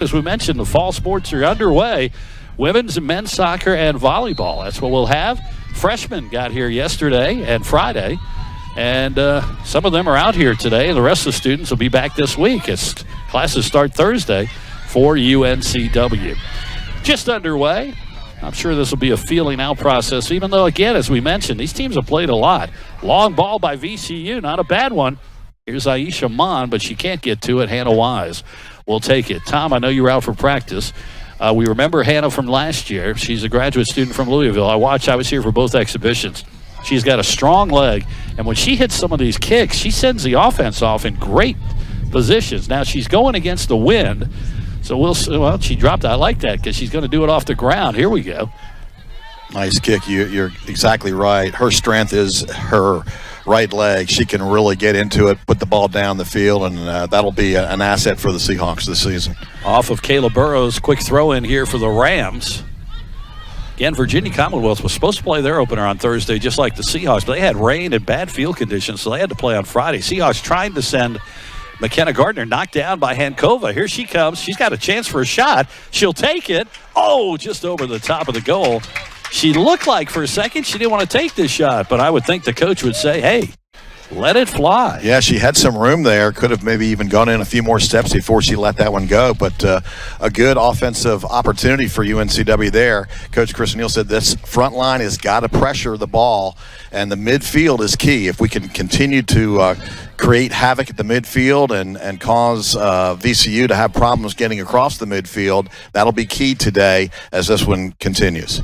As we mentioned, the fall sports are underway. Women's and men's soccer and volleyball. That's what we'll have. Freshmen got here yesterday and Friday. And some of them are out here today. The rest of the students will be back this week as classes start Thursday for UNCW. Just underway. I'm sure this will be a feeling out process, even though, again, as we mentioned, these teams have played a lot. Long ball by VCU, not a bad one. Here's Aisha Mon, but she can't get to it. Hannah Wise will take it. Tom, I know you were out for practice. We remember Hannah from last year. She's a graduate student from Louisville. I was here for both exhibitions. She's got a strong leg, and when she hits some of these kicks, she sends the offense off in great positions. Now, she's going against the wind, so we'll see. Well, she dropped it. I like that because she's going to do it off the ground. Here we go. Nice kick. You're exactly right. Her strength is her right leg. She can really get into it, put the ball down the field, and that'll be an asset for the Seahawks this season. Off of Kayla Burrows, quick throw in here for the Rams. Again, Virginia Commonwealth was supposed to play their opener on Thursday just like the Seahawks, but they had rain and bad field conditions, so they had to play on Friday. Seahawks trying to send McKenna Gardner knocked down by Hankova. Here she comes. She's got a chance for a shot. She'll take it. Oh, just over the top of the goal. She looked like for a second she didn't want to take this shot, but I would think the coach would say, hey, let it fly. Yeah, she had some room there. Could have maybe even gone in a few more steps before she let that one go. But a good offensive opportunity for UNCW there. Coach Chris Neal said this front line has got to pressure the ball, and the midfield is key. If we can continue to create havoc at the midfield and cause VCU to have problems getting across the midfield, that'll be key today as this one continues.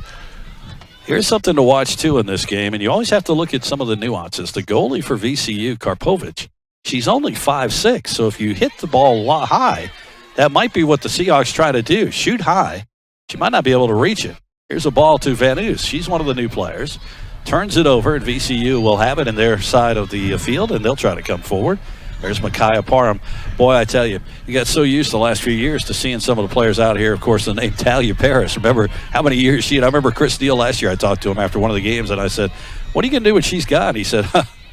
Here's something to watch, too, in this game, and you always have to look at some of the nuances. The goalie for VCU, Karpovich, she's only 5'6", so if you hit the ball high, that might be what the Seahawks try to do, shoot high. She might not be able to reach it. Here's a ball to Van Oos. She's one of the new players. Turns it over, and VCU will have it in their side of the field, and they'll try to come forward. There's Micaiah Parham. Boy, I tell you, you got so used the last few years to seeing some of the players out here. Of course, the name Talia Paris. Remember how many years she had? I remember Chris Steele last year. I talked to him after one of the games, and I said, what are you going to do when she's gone? He said,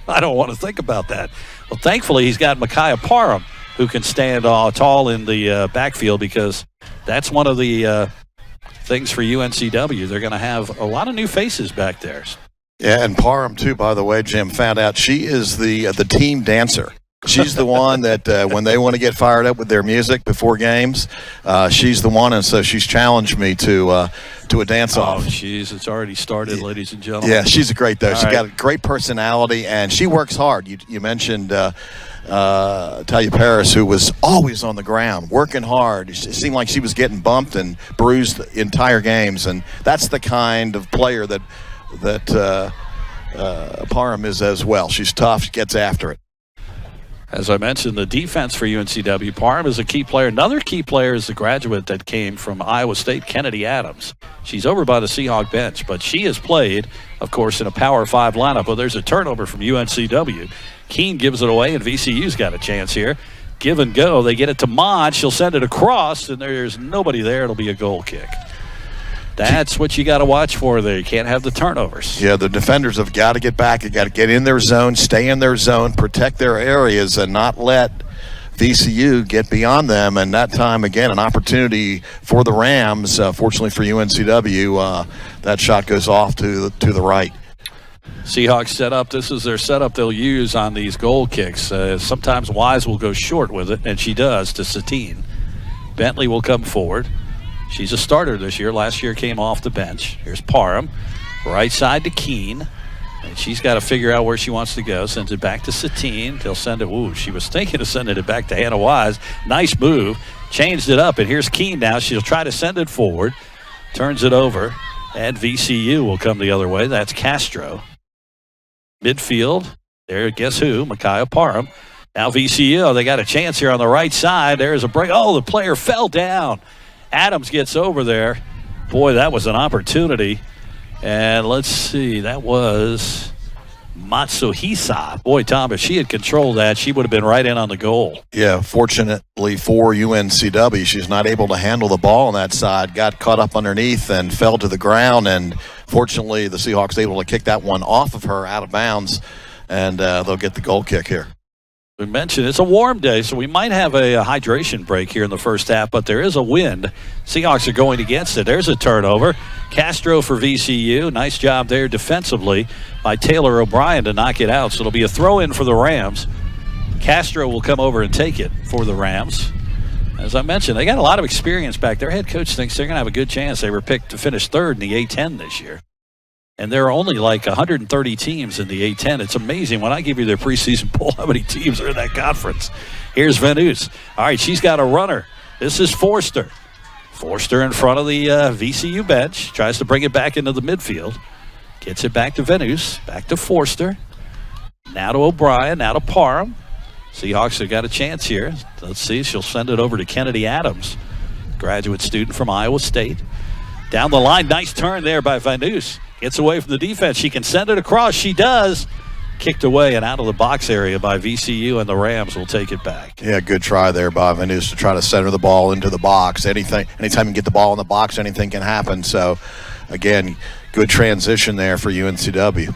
I don't want to think about that. Well, thankfully, he's got Micaiah Parham, who can stand tall in the backfield, because that's one of the things for UNCW. They're going to have a lot of new faces back there. Yeah, and Parham, too, by the way, Jim, found out she is the team dancer. She's the one that when they want to get fired up with their music before games, she's the one, and so she's challenged me to a dance-off. Oh, it's already started, ladies and gentlemen. Yeah, she's great, though. She's got a great personality, and she works hard. You mentioned Talia Paris, who was always on the ground, working hard. It seemed like she was getting bumped and bruised entire games, and that's the kind of player that Parham is as well. She's tough. She gets after it. As I mentioned, the defense for UNCW, Parham is a key player. Another key player is the graduate that came from Iowa State, Kennedy Adams. She's over by the Seahawk bench, but she has played, of course, in a Power 5 lineup. Well, there's a turnover from UNCW. Keene gives it away, and VCU's got a chance here. Give and go. They get it to Mod. She'll send it across, and there's nobody there. It'll be a goal kick. That's what you got to watch for there. You can't have the turnovers. Yeah, the defenders have got to get back. They got to get in their zone, stay in their zone, protect their areas, and not let VCU get beyond them. And that time, again, an opportunity for the Rams. Fortunately for UNCW, that shot goes off to the right. Seahawks set up. This is their setup they'll use on these goal kicks. Sometimes Wise will go short with it, and she does, to Satine. Bentley will come forward. She's a starter this year. Last year came off the bench. Here's Parham. Right side to Keene. And she's got to figure out where she wants to go. Sends it back to Satine. They'll send it. Ooh, she was thinking of sending it back to Hannah Wise. Nice move. Changed it up. And here's Keene now. She'll try to send it forward. Turns it over. And VCU will come the other way. That's Castro. Midfield. There, guess who? Micaiah Parham. Now VCU, they got a chance here on the right side. There's a break. Oh, the player fell down. Adams gets over there. Boy, that was an opportunity. And let's see, that was Matsuhisa. Boy, Tom, if she had controlled that, she would have been right in on the goal. Yeah, fortunately for UNCW, she's not able to handle the ball on that side. Got caught up underneath and fell to the ground. And fortunately, the Seahawks able to kick that one off of her out of bounds. And they'll get the goal kick here. We mentioned it's a warm day, so we might have a hydration break here in the first half, but there is a wind. Seahawks are going against it. There's a turnover. Castro for VCU. Nice job there defensively by Taylor O'Brien to knock it out. So it'll be a throw-in for the Rams. Castro will come over and take it for the Rams. As I mentioned, they got a lot of experience back there. Head coach thinks they're going to have a good chance. They were picked to finish third in the A-10 this year. And there are only like 130 teams in the A-10. It's amazing. When I give you their preseason poll, how many teams are in that conference. Here's Venus. All right, she's got a runner. This is Forster. Forster in front of the VCU bench. Tries to bring it back into the midfield. Gets it back to Venus. Back to Forster. Now to O'Brien. Now to Parham. Seahawks have got a chance here. Let's see. She'll send it over to Kennedy Adams, graduate student from Iowa State. Down the line. Nice turn there by Venus. Gets away from the defense. She can send it across. She does. Kicked away and out of the box area by VCU, and the Rams will take it back. Yeah, good try there by Venus to try to center the ball into the box. Anytime you get the ball in the box, anything can happen. So, again, good transition there for UNCW.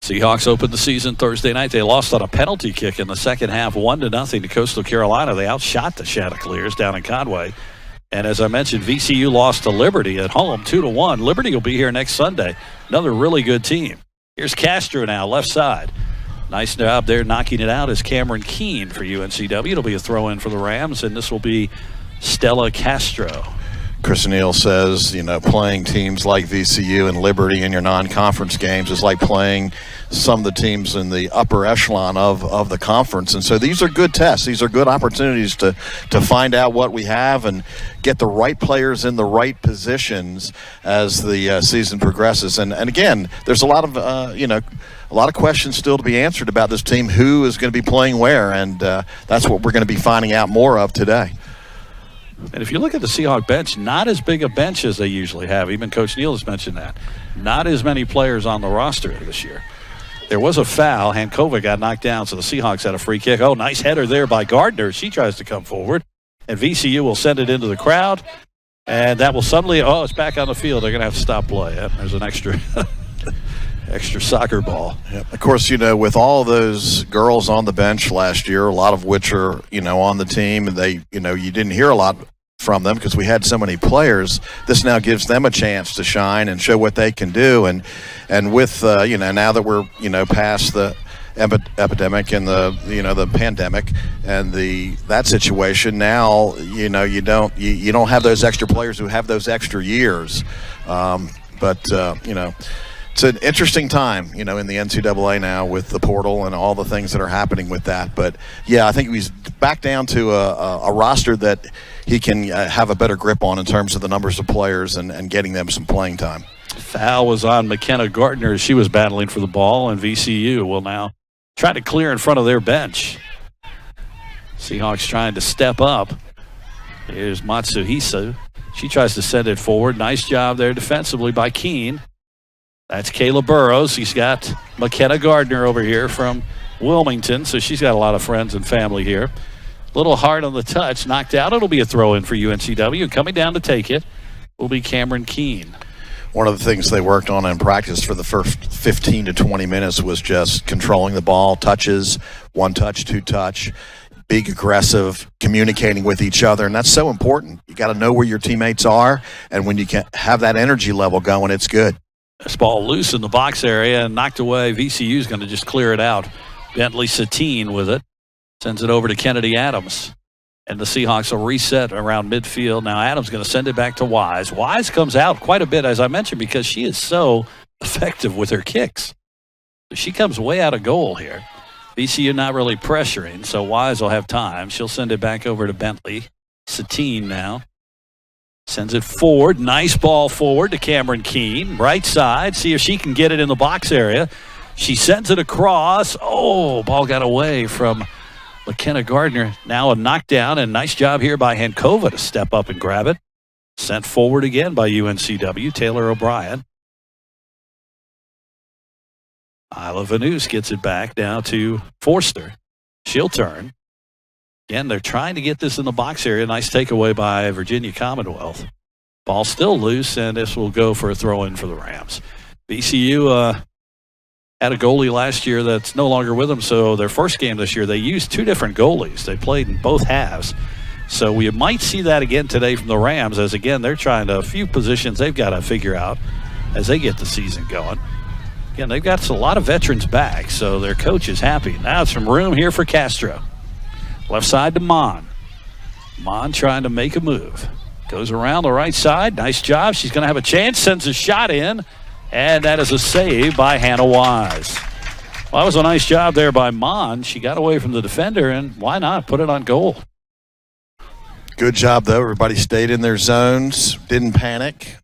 Seahawks opened the season Thursday night. They lost on a penalty kick in the second half, 1-0 to Coastal Carolina. They outshot the Chanticleers down in Conway. And as I mentioned, VCU lost to Liberty at home 2-1. Liberty will be here next Sunday. Another really good team. Here's Castro now, left side. Nice job there knocking it out is Cameron Keene for UNCW. It'll be a throw-in for the Rams, and this will be Stella Castro. Chris Neal says, playing teams like VCU and Liberty in your non-conference games is like playing some of the teams in the upper echelon of the conference. And so these are good tests. These are good opportunities to find out what we have and get the right players in the right positions as the season progresses. And again, there's a lot of questions still to be answered about this team, who is going to be playing where, and that's what we're going to be finding out more of today. And if you look at the Seahawk bench, not as big a bench as they usually have. Even Coach Neal has mentioned that. Not as many players on the roster this year. There was a foul. Hankova got knocked down, so the Seahawks had a free kick. Oh, nice header there by Gardner. She tries to come forward. And VCU will send it into the crowd. And that will suddenly, it's back on the field. They're going to have to stop play. Yep, there's an extra soccer ball. Yep. Of course, with all those girls on the bench last year, a lot of which are, on the team, and they, you didn't hear a lot from them because we had so many players. This now gives them a chance to shine and show what they can do. And with, now that we're, past the epidemic and the pandemic and that situation, now, you don't have those extra players who have those extra years. It's an interesting time, in the NCAA now with the portal and all the things that are happening with that. But, yeah, I think he's back down to a roster that he can have a better grip on in terms of the numbers of players and getting them some playing time. Foul was on McKenna Gardner as she was battling for the ball, and VCU will now try to clear in front of their bench. Seahawks trying to step up. Here's Matsuhisa. She tries to send it forward. Nice job there defensively by Keene. That's Kayla Burrows. He's got McKenna Gardner over here from Wilmington, so she's got a lot of friends and family here. Little hard on the touch, knocked out. It'll be a throw-in for UNCW, and coming down to take it will be Cameron Keene. One of the things they worked on in practice for the first 15 to 20 minutes was just controlling the ball, touches, one touch, two touch, big aggressive, communicating with each other, and that's so important. You got to know where your teammates are, and when you can have that energy level going, it's good. This ball loose in the box area and knocked away. VCU's going to just clear it out. Bentley Satine with it. Sends it over to Kennedy Adams. And the Seahawks will reset around midfield. Now Adams going to send it back to Wise. Wise comes out quite a bit, as I mentioned, because she is so effective with her kicks. She comes way out of goal here. VCU not really pressuring, so Wise will have time. She'll send it back over to Bentley. Satine now. Sends it forward. Nice ball forward to Cameron Keene. Right side. See if she can get it in the box area. She sends it across. Oh, ball got away from McKenna Gardner. Now a knockdown, and nice job here by Hankova to step up and grab it. Sent forward again by UNCW. Taylor O'Brien. Isla Venus gets it back now to Forster. She'll turn. Again, they're trying to get this in the box area. Nice takeaway by Virginia Commonwealth. Ball still loose, and this will go for a throw-in for the Rams. VCU had had a goalie last year that's no longer with them, so their first game this year, they used 2 different goalies. They played in both halves. So we might see that again today from the Rams, as again, they're trying to, a few positions they've got to figure out as they get the season going. Again, they've got a lot of veterans back, so their coach is happy. Now it's some room here for Castro. Left side to Mon. Mon trying to make a move. Goes around the right side. Nice job. She's going to have a chance. Sends a shot in. And that is a save by Hannah Wise. Well, that was a nice job there by Mon. She got away from the defender, and why not put it on goal? Good job, though. Everybody stayed in their zones, didn't panic.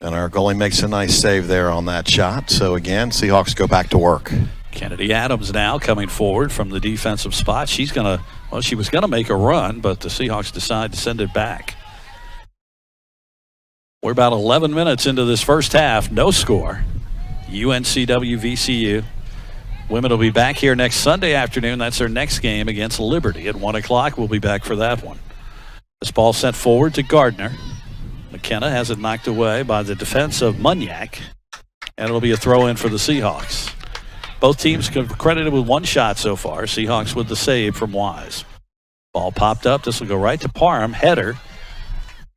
And our goalie makes a nice save there on that shot. So, again, Seahawks go back to work. Kennedy Adams now coming forward from the defensive spot. She's going to, well, she was going to make a run, but the Seahawks decide to send it back. We're about 11 minutes into this first half. No score. UNCW VCU. Women will be back here next Sunday afternoon. That's their next game against Liberty at 1 o'clock. We'll be back for that one. This ball sent forward to Gardner. McKenna has it knocked away by the defense of Munyak. And it'll be a throw in for the Seahawks. Both teams credited with 1 shot so far. Seahawks with the save from Wise. Ball popped up. This will go right to Parham. Header.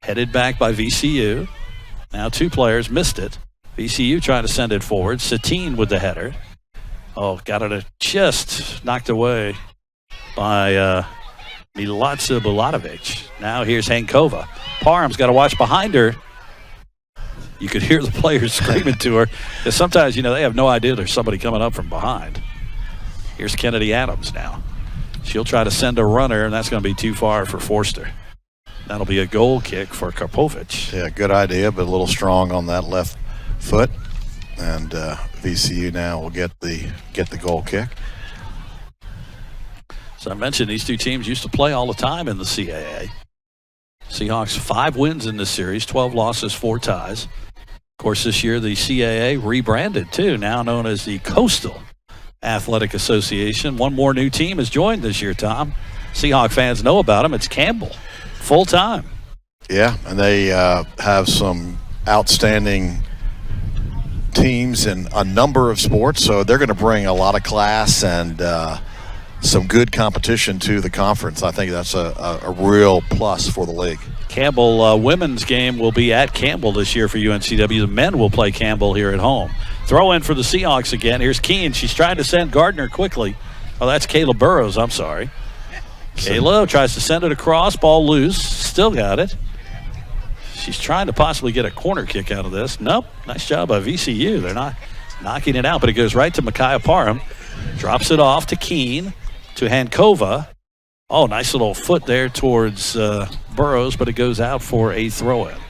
Headed back by VCU. Now 2 players missed it. VCU trying to send it forward. Satine with the header. Oh, got it just knocked away by Milica Bulatovic. Now here's Hankova. Parham's got to watch behind her. You could hear the players screaming to her. Because sometimes, they have no idea there's somebody coming up from behind. Here's Kennedy Adams now. She'll try to send a runner, and that's going to be too far for Forster. That'll be a goal kick for Karpovic. Yeah, good idea, but a little strong on that left foot. And VCU now will get the goal kick. So I mentioned these 2 teams used to play all the time in the CAA. Seahawks 5 wins in this series, 12 losses, 4 ties. Of course, this year the CAA rebranded too, now known as the Coastal Athletic Association. 1 more new team has joined this year, Tom. Seahawk fans know about them. It's Campbell, full time. Yeah, and they have some outstanding teams in a number of sports, so they're going to bring a lot of class and some good competition to the conference. I think that's a real plus for the league. Campbell women's game will be at Campbell this year for UNCW. The men will play Campbell here at home. Throw in for the Seahawks again. Here's Keene. She's trying to send Gardner quickly. Oh, that's Kayla Burrows. I'm sorry. Kayla tries to send it across. Ball loose. Still got it. She's trying to possibly get a corner kick out of this. Nope. Nice job by VCU. They're not knocking it out, but it goes right to Micaiah Parham. Drops it off to Keene, to Hankova. Oh, nice little foot there towards Burrows, but it goes out for a throw-in. Of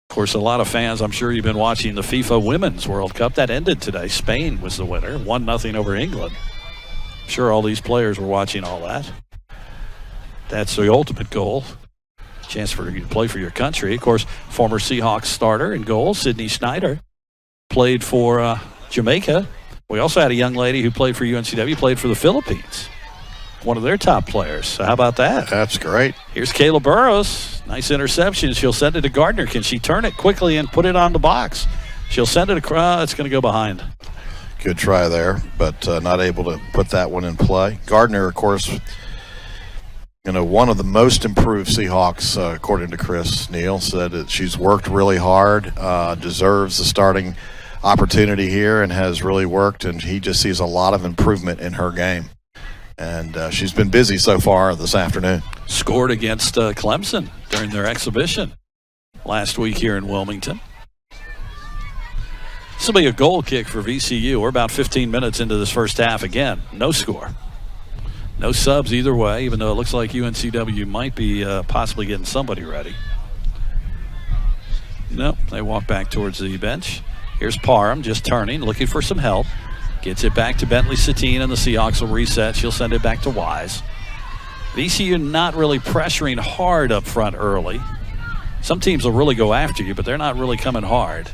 course, a lot of fans, I'm sure you've been watching the FIFA Women's World Cup. That ended today. Spain was the winner, 1-0 over England. I'm sure all these players were watching all that. That's the ultimate goal. Chance for you to play for your country. Of course, former Seahawks starter in goal, Sydney Schneider, played for Jamaica. We also had a young lady who played for UNCW, played for the Philippines. One of their top players. So how about that? That's great. Here's Kayla Burrows. Nice interception. She'll send it to Gardner. Can she turn it quickly and put it on the box? She'll send it across. It's going to go behind. Good try there, but not able to put that one in play. Gardner, of course, one of the most improved Seahawks, according to Chris Neal, said that she's worked really hard, deserves the starting opportunity here, and has really worked, and he just sees a lot of improvement in her game. And she's been busy so far this afternoon. Scored against Clemson during their exhibition last week here in Wilmington. This will be a goal kick for VCU. We're about 15 minutes into this first half again. No score. No subs either way, even though it looks like UNCW might be possibly getting somebody ready. Nope, they walk back towards the bench. Here's Parham just turning, looking for some help. Gets it back to Bentley Satine, and the Seahawks will reset. She'll send it back to Wise. VCU not really pressuring hard up front early. Some teams will really go after you, but they're not really coming hard.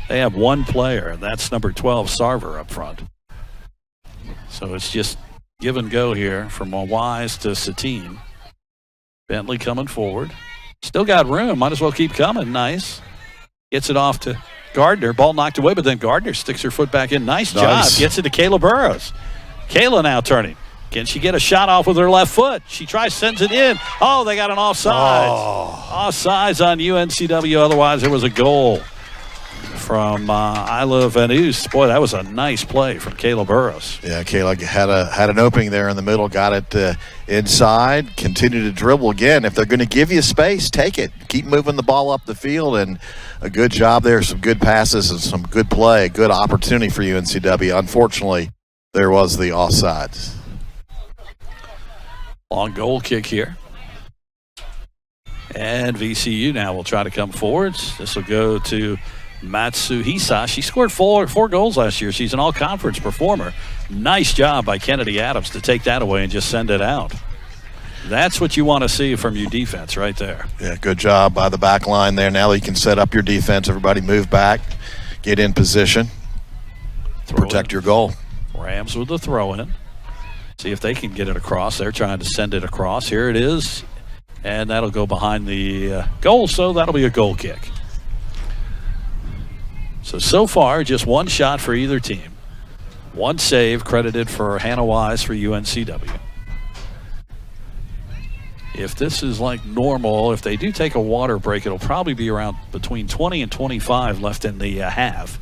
They have one player, and that's number 12, Sarver, up front. So it's just give and go here from Wise to Satine. Bentley coming forward. Still got room. Might as well keep coming. Nice. Gets it off to Gardner. Ball knocked away, but then Gardner sticks her foot back in. Nice job. Gets it to Kayla Burrows. Kayla now turning. Can she get a shot off with her left foot? She tries, sends it in. Oh, they got an offsides. Offsides on UNCW. Otherwise, there was a goal from Isla Venus. Boy, that was a nice play from Kayla Burrows. Yeah, Kayla had an opening there in the middle, got it inside, continue to dribble again. If they're going to give you space, take it. Keep moving the ball up the field, and a good job there. Some good passes and some good play, good opportunity for UNCW. Unfortunately, there was the offsides. Long goal kick here. And VCU now will try to come forwards. This will go to Matsuhisa. She scored four goals last year. She's an all-conference performer. Nice job by Kennedy Adams to take that away and just send it out. That's what you want to see from your defense right there. Yeah, good job by the back line there. Now you can set up your defense. Everybody move back, get in position, protect your goal. Rams with the throw-in. See if they can get it across. They're trying to send it across. Here it is. And that'll go behind the goal, so that'll be a goal kick. So far, just one shot for either team. One save credited for Hannah Wise for UNCW. If this is like normal, if they do take a water break, it'll probably be around between 20 and 25 left in the half.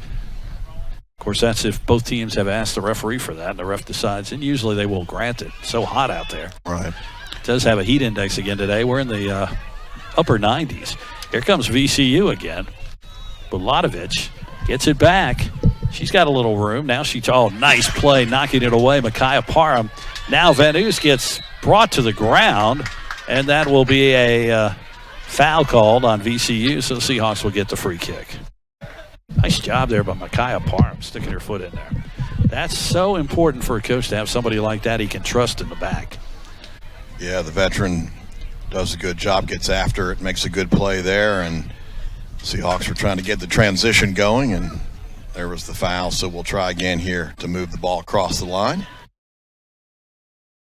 Of course, that's if both teams have asked the referee for that, and the ref decides, and usually they will grant it. It's so hot out there. Right. It does have a heat index again today. We're in the upper 90s. Here comes VCU again. Bulatović gets it back. She's got a little room. Now nice play, knocking it away. Micaiah Parham. Now Venus gets brought to the ground, and that will be a foul called on VCU, so the Seahawks will get the free kick. Nice job there by Micaiah Parham, sticking her foot in there. That's so important for a coach to have somebody like that he can trust in the back. Yeah, the veteran does a good job, gets after it, makes a good play there, and Seahawks were trying to get the transition going, and there was the foul, so we'll try again here to move the ball across the line.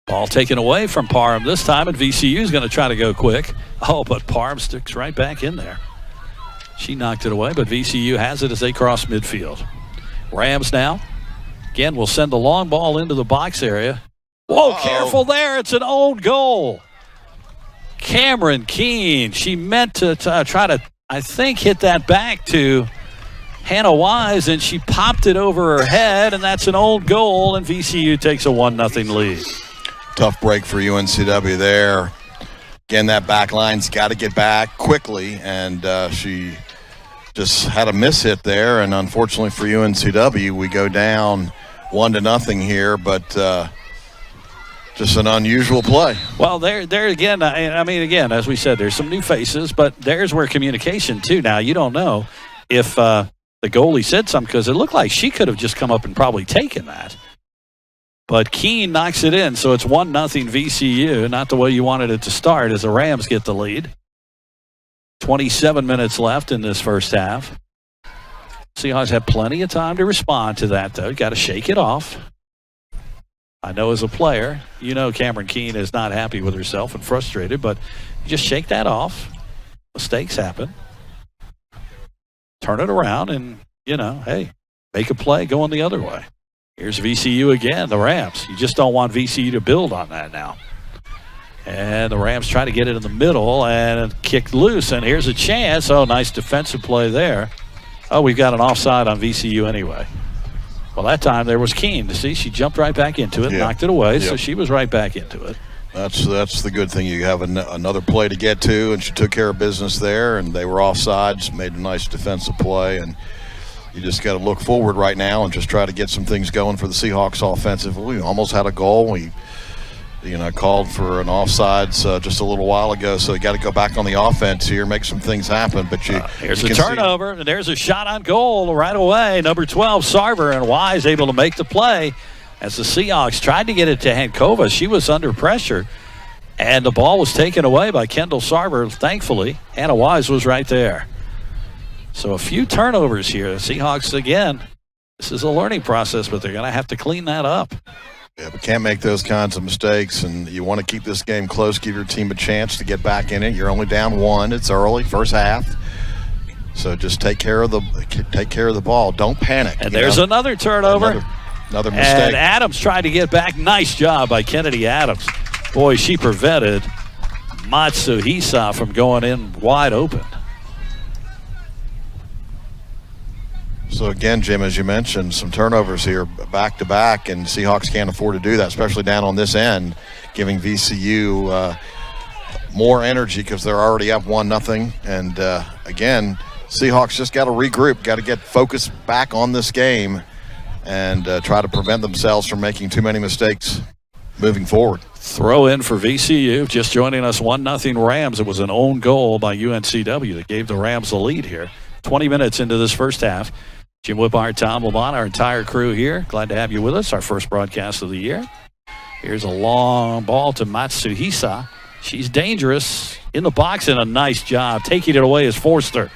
Ball taken away from Parham this time, and VCU is going to try to go quick. Oh, but Parham sticks right back in there. She knocked it away, but VCU has it as they cross midfield. Rams now. Again, will send the long ball into the box area. Whoa, careful there. It's an own goal. Cameron Keene. She meant to try to, I think, hit that back to Hannah Wise, and she popped it over her head, and that's an old goal, and VCU takes a 1-0 lead. Tough break for UNCW there. Again, that back line's got to get back quickly, and she just had a miss hit there, and unfortunately for UNCW, we go down 1-0 here, but just an unusual play. Well, there again, again, as we said, there's some new faces, but there's where communication, too. Now, you don't know if the goalie said something, because it looked like she could have just come up and probably taken that. But Keene knocks it in, so it's 1-0 VCU, not the way you wanted it to start as the Rams get the lead. 27 minutes left in this first half. Seahawks have plenty of time to respond to that, though. Got to shake it off. I know as a player, Cameron Keene is not happy with herself and frustrated, but you just shake that off. Mistakes happen. Turn it around and, hey, make a play going the other way. Here's VCU again, the Rams. You just don't want VCU to build on that now. And the Rams try to get it in the middle and kick loose. And here's a chance. Oh, nice defensive play there. Oh, we've got an offside on VCU anyway. Well, that time there was Keene. See, she jumped right back into it, knocked it away, so she was right back into it. That's the good thing. You have another play to get to, and she took care of business there, and they were offsides, made a nice defensive play, and you just got to look forward right now and just try to get some things going for the Seahawks offensively. We almost had a goal. We, called for an offsides just a little while ago, so you got to go back on the offense here, make some things happen. But here's a turnover, and there's a shot on goal right away. Number 12, Sarver, and Wise able to make the play as the Seahawks tried to get it to Hankova. She was under pressure, and the ball was taken away by Kendall Sarver. Thankfully, Hannah Wise was right there. So a few turnovers here. The Seahawks, again, this is a learning process, but they're going to have to clean that up. Yeah, but can't make those kinds of mistakes, and you want to keep this game close, give your team a chance to get back in it. You're only down 1. It's early, first half. So just take care of the ball. Don't panic. And there's another turnover. Another mistake. And Adams tried to get back. Nice job by Kennedy Adams. Boy, she prevented Matsuhisa from going in wide open. So again, Jim, as you mentioned, some turnovers here back to back, and Seahawks can't afford to do that, especially down on this end, giving VCU more energy because they're already up 1-0. And again, Seahawks just got to regroup, got to get focused back on this game, and try to prevent themselves from making too many mistakes moving forward. Throw in for VCU, just joining us, 1-0 Rams. It was an own goal by UNCW that gave the Rams the lead here. 20 minutes into this first half. Jim Whippard, Tom Lamont, our entire crew here. Glad to have you with us, our first broadcast of the year. Here's a long ball to Matsuhisa. She's dangerous in the box, and a nice job. Taking it away is Forster.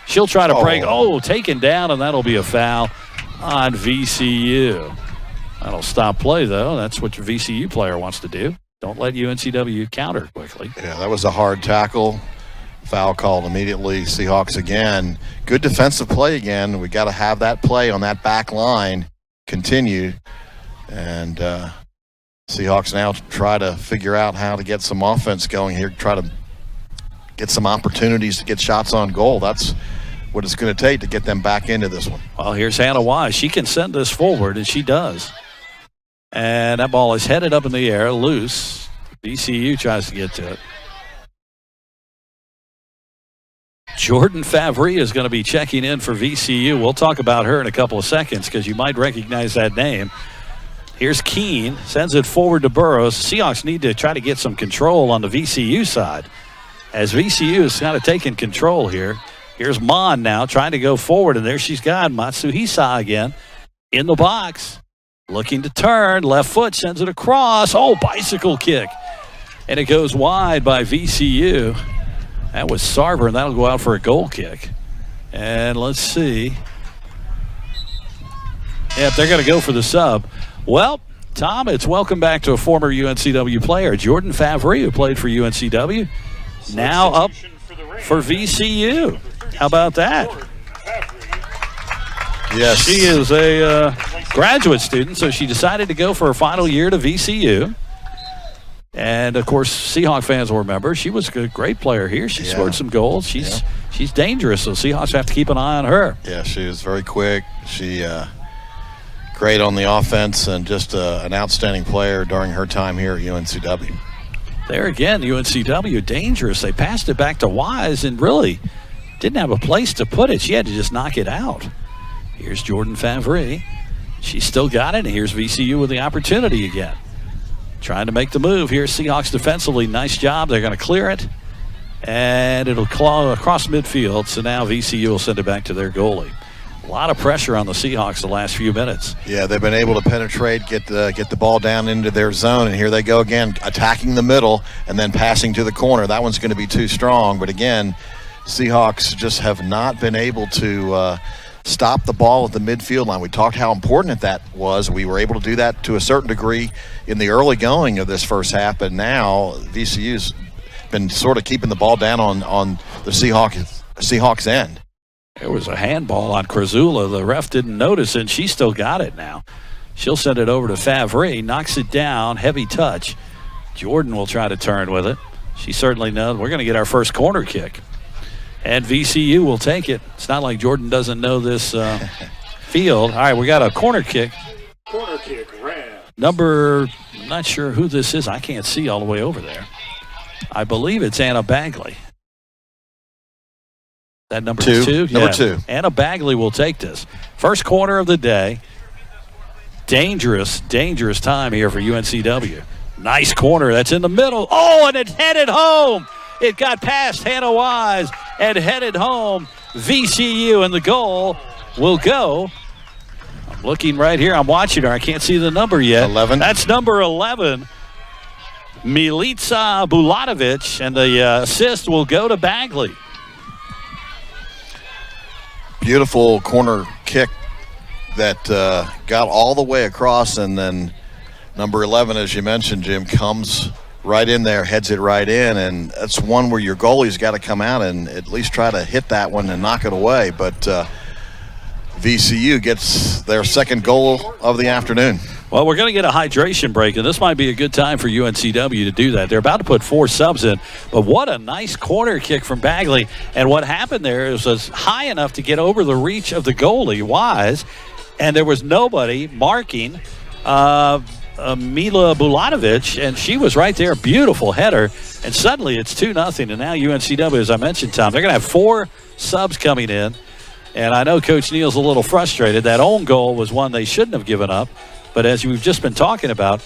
She'll try to break. Oh, taken down, and that'll be a foul on VCU. That'll stop play, though. That's what your VCU player wants to do. Don't let UNCW counter quickly. Yeah, that was a hard tackle. Foul called immediately. Seahawks again. Good defensive play again. We got to have that play on that back line continue. And Seahawks now try to figure out how to get some offense going here, try to get some opportunities to get shots on goal. That's what it's going to take to get them back into this one. Well, here's Hannah Wise. She can send this forward, and she does. And that ball is headed up in the air, loose. VCU tries to get to it. Jordan Favre is going to be checking in for VCU. We'll talk about her in a couple of seconds because you might recognize that name. Here's Keene, sends it forward to Burrows. Seahawks need to try to get some control on the VCU side as VCU is kind of taking control here. Here's Mon now trying to go forward, and there she's got Matsuhisa again in the box. Looking to turn, left foot, sends it across. Oh, bicycle kick. And it goes wide by VCU. That was Sarver, and that'll go out for a goal kick. And let's see. Yep, they're going to go for the sub. Well, Tom, it's welcome back to a former UNCW player, Jordan Favre, who played for UNCW, now up for VCU. How about that? Yes. She is a graduate student, so she decided to go for her final year to VCU. And, of course, Seahawk fans will remember she was a great player here. She scored some goals. She's dangerous, so Seahawks have to keep an eye on her. Yeah, she was very quick. She great on the offense and just an outstanding player during her time here at UNCW. There again, UNCW, dangerous. They passed it back to Wise and really didn't have a place to put it. She had to just knock it out. Here's Jordan Favre. She still got it, and here's VCU with the opportunity again. Trying to make the move here. Seahawks defensively, nice job. They're going to clear it, and it'll claw across midfield. So now VCU will send it back to their goalie. A lot of pressure on the Seahawks the last few minutes. Yeah, they've been able to penetrate, get the ball down into their zone, and here they go again, attacking the middle and then passing to the corner. That one's going to be too strong, but again, Seahawks just have not been able to stop the ball at the midfield line. We talked how important that was. We were able to do that to a certain degree in the early going of this first half, but now VCU's been sort of keeping the ball down on the Seahawks end. There was a handball on Krasula. The ref didn't notice it, and she still got it now. She'll send it over to Favre, knocks it down, heavy touch. Jordan will try to turn with it. She certainly knows. We're going to get our first corner kick. And VCU will take it. It's not like Jordan doesn't know this field. All right, we got a corner kick. Corner kick, Rams. I'm not sure who this is. I can't see all the way over there. I believe it's Anna Bagley. That number two? Number two. Anna Bagley will take this. First corner of the day. Dangerous time here for UNCW. Nice corner. That's in the middle. Oh, and it's headed home. It got past Hannah Wise and headed home. VCU, and the goal will go. I'm looking right here. I'm watching her. I can't see the number yet. 11. That's number 11. Milica Bulatovic, and the assist will go to Bagley. Beautiful corner kick that got all the way across, and then number 11, as you mentioned, Jim, comes right in there, heads it right in, and that's one where your goalie's got to come out and at least try to hit that one and knock it away. But VCU gets their second goal of the afternoon. Well, we're going to get a hydration break, and this might be a good time for UNCW to do that. They're about to put 4 subs in, but what a nice corner kick from Bagley. And what happened there is was high enough to get over the reach of the goalie, Wise, and there was nobody marking Mila Bulatovic, and she was right there. Beautiful header, and suddenly it's 2-0, and now UNCW, as I mentioned, Tom, they're going to have 4 subs coming in, and I know Coach Neal's a little frustrated. That own goal was one they shouldn't have given up. But as we've just been talking about,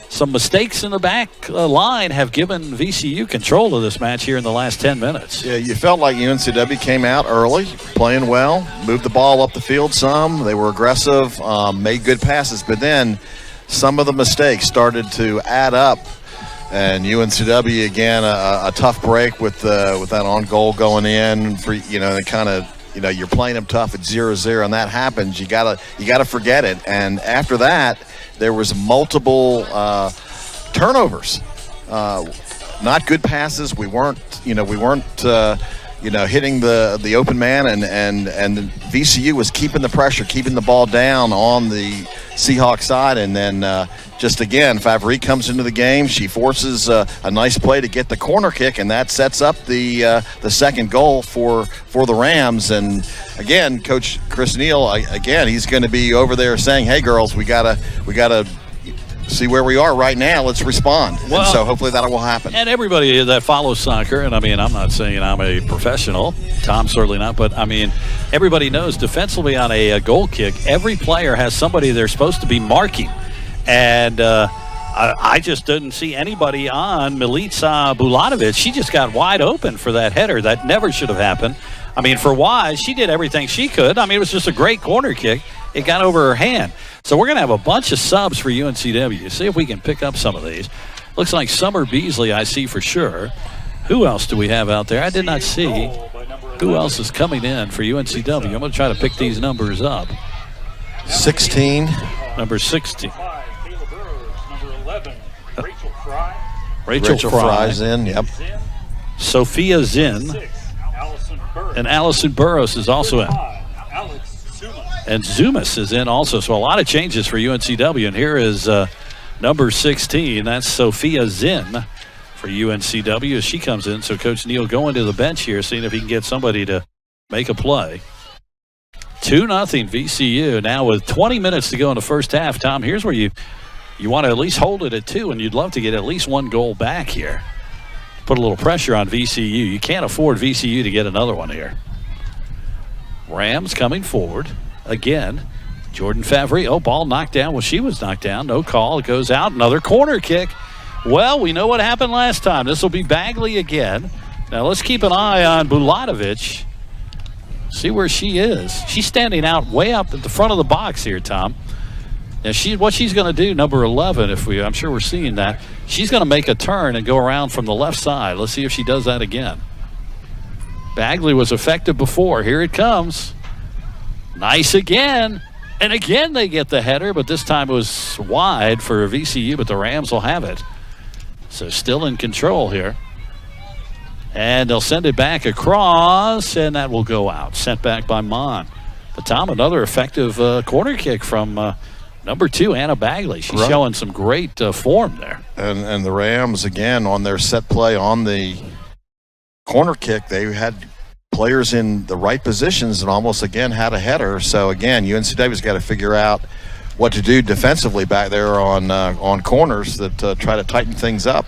some mistakes in the back line have given VCU control of this match here in the last 10 minutes. Yeah, you felt like UNCW came out early, playing well, moved the ball up the field some. They were aggressive, made good passes. But then some of the mistakes started to add up. And UNCW, again, a tough break with that on goal going in. For, they kind of, you're playing them tough at 0-0, and that happens. You gotta forget it. And after that, there was multiple turnovers, not good passes. We weren't hitting the open man, and VCU was keeping the pressure, keeping the ball down on the Seahawks side, and then just again, Favre comes into the game. She forces a nice play to get the corner kick, and that sets up the second goal for the Rams. And again, Coach Chris Neal, he's going to be over there saying, "Hey, girls, we gotta see where we are right now. Let's respond." Well, and so hopefully that will happen. And everybody that follows soccer, and I mean, I'm not saying I'm a professional. Tom certainly not, but I mean, everybody knows defensively on a goal kick, every player has somebody they're supposed to be marking. And I just didn't see anybody on Milica Bulatovic. She just got wide open for that header. That never should have happened. I mean, for Wise, she did everything she could. I mean, it was just a great corner kick. It got over her hand. So we're going to have a bunch of subs for UNCW. See if we can pick up some of these. Looks like Summer Beasley I see for sure. Who else do we have out there? I did not see. Who else is coming in for UNCW? I'm going to try to pick these numbers up. 16. Number 16. Rachel Fry's in, yep. Sophia Zinn. And Allison Burrows is also in. And Zumas is in also. So a lot of changes for UNCW. And here is number 16. That's Sophia Zinn for UNCW as she comes in. So Coach Neal going to the bench here, seeing if he can get somebody to make a play. 2-0 VCU. Now with 20 minutes to go in the first half, Tom, here's where you want to at least hold it at 2, and you'd love to get at least 1 goal back here. Put a little pressure on VCU. You can't afford VCU to get another one here. Rams coming forward again. Jordan Favre. Oh, ball knocked down. Well, she was knocked down. No call. It goes out. Another corner kick. Well, we know what happened last time. This will be Bagley again. Now let's keep an eye on Bulatovic. See where she is. She's standing out way up at the front of the box here, Tom. Now what she's going to do, number 11, I'm sure we're seeing that. She's going to make a turn and go around from the left side. Let's see if she does that again. Bagley was effective before. Here it comes. Nice again. And again they get the header, but this time it was wide for VCU, but the Rams will have it. So still in control here. And they'll send it back across, and that will go out. Sent back by Mon. But Tom, another effective corner kick from number 2, Anna Bagley. She's showing some great form there. And the Rams, again, on their set play on the corner kick, they had players in the right positions and almost, again, had a header. So, again, UNCW's got to figure out what to do defensively back there on corners that try to tighten things up.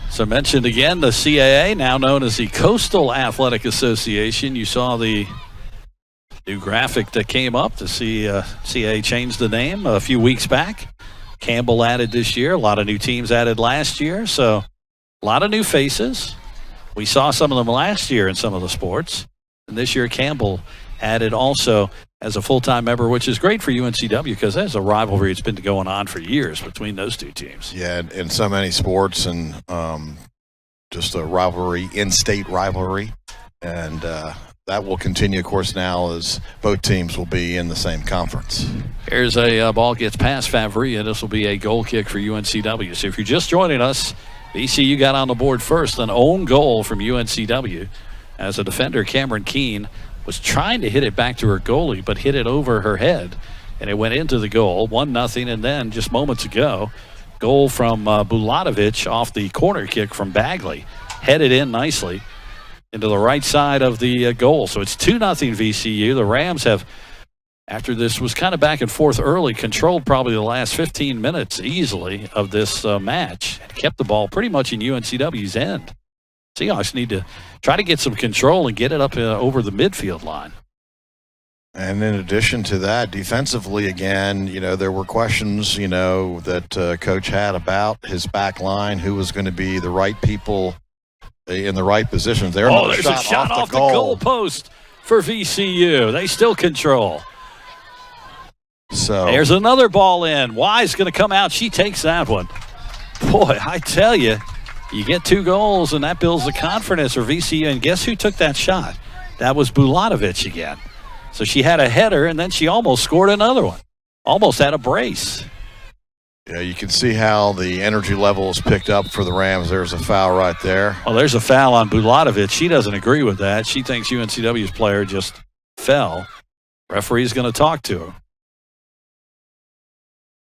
So mentioned again, the CAA, now known as the Coastal Athletic Association. You saw the new graphic that came up. The CAA changed the name a few weeks back. Campbell added this year. A lot of new teams added last year. So a lot of new faces. We saw some of them last year in some of the sports. And this year Campbell added also as a full-time member, which is great for UNCW because there's a rivalry that's been going on for years between those two teams. Yeah, in so many sports, and just a rivalry, in-state rivalry. And that will continue, of course, now as both teams will be in the same conference. Here's a ball gets past Favre, and this will be a goal kick for UNCW. So if you're just joining us, VCU got on the board first, an own goal from UNCW as a defender, Cameron Keene, was trying to hit it back to her goalie, but hit it over her head, and it went into the goal, 1-0, and then just moments ago, goal from Bulatovic off the corner kick from Bagley, headed in nicely into the right side of the goal. So it's 2-0 VCU. The Rams have, after this was kind of back and forth early, controlled probably the last 15 minutes easily of this match and kept the ball pretty much in UNCW's end. Seahawks need to try to get some control and get it up over the midfield line. And in addition to that, defensively again, there were questions, that Coach had about his back line, who was going to be the right people in the right positions. There's a shot off the goal So there's another ball in. Wise going to come out. She takes that one. Boy, I tell you, you get 2 goals, and that builds the confidence for VCU. And guess who took that shot? That was Bulatovic again. So she had a header, and then she almost scored another one. Almost had a brace. Yeah, you can see how the energy level is picked up for the Rams. There's a foul right there. Well, there's a foul on Bulatovic. She doesn't agree with that. She thinks UNCW's player just fell. Referee's going to talk to her.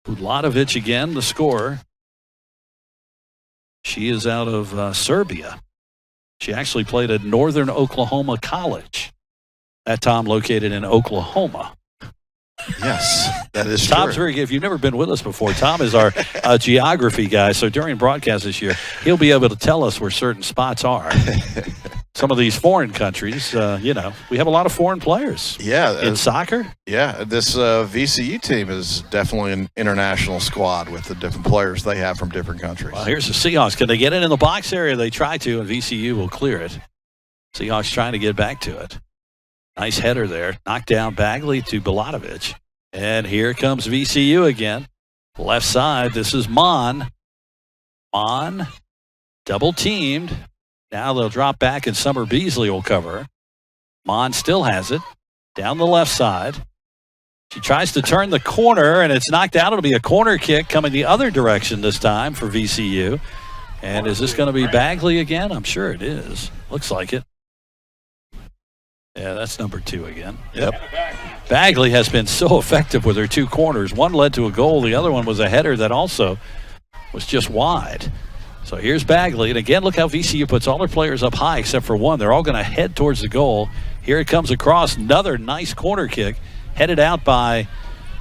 Bulatovic again, the scorer. She is out of Serbia. She actually played at Northern Oklahoma College. That Tom located in Oklahoma. Yes, that is Tom's true. very good. If you've never been with us before, Tom is our geography guy. So during broadcast this year, he'll be able to tell us where certain spots are. Some of these foreign countries, we have a lot of foreign players. Yeah. In soccer? Yeah, this VCU team is definitely an international squad with the different players they have from different countries. Well, here's the Seahawks. Can they get it in the box area? They try to, and VCU will clear it. Seahawks trying to get back to it. Nice header there. Knocked down Bagley to Bulatovic. And here comes VCU again. Left side, this is Mon. Mon, double teamed. Now they'll drop back and Summer Beasley will cover her. Mon still has it. Down the left side. She tries to turn the corner, and it's knocked out. It'll be a corner kick coming the other direction this time for VCU. And is this going to be Bagley again? I'm sure it is. Looks like it. Yeah, that's number 2 again. Yep. Bagley has been so effective with her 2 corners. One led to a goal. The other one was a header that also was just wide. So here's Bagley. And again, look how VCU puts all their players up high except for one. They're all going to head towards the goal. Here it comes across. Another nice corner kick headed out by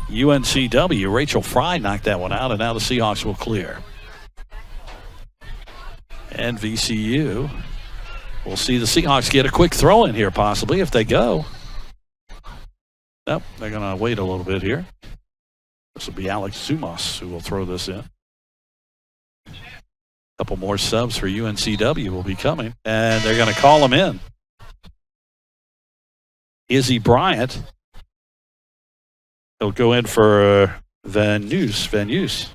UNCW. Rachel Fry knocked that one out, and now the Seahawks will clear. And VCU... we'll see the Seahawks get a quick throw in here, possibly, if they go. Nope, they're going to wait a little bit here. This will be Alex Zumas who will throw this in. A couple more subs for UNCW will be coming, and they're going to call them in. Izzy Bryant. He'll go in for Van Nuys.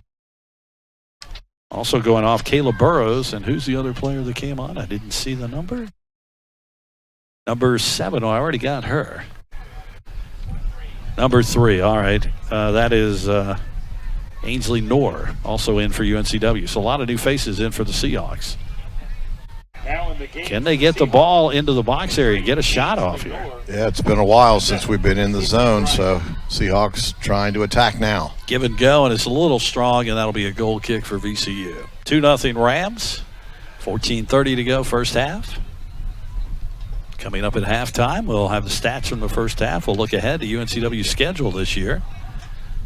Also going off, Kayla Burrows. And who's the other player that came on? I didn't see the number. Number 7. Oh, I already got her. Number 3. All right. That is Ainsley Knorr, also in for UNCW. So a lot of new faces in for the Seahawks. Can they get the ball into the box area and get a shot off here? Yeah, it's been a while since we've been in the zone, so Seahawks trying to attack now. Give and go, and it's a little strong, and that'll be a goal kick for VCU. 2-0 Rams. 14:30 to go first half. Coming up at halftime, we'll have the stats from the first half. We'll look ahead to UNCW's schedule this year.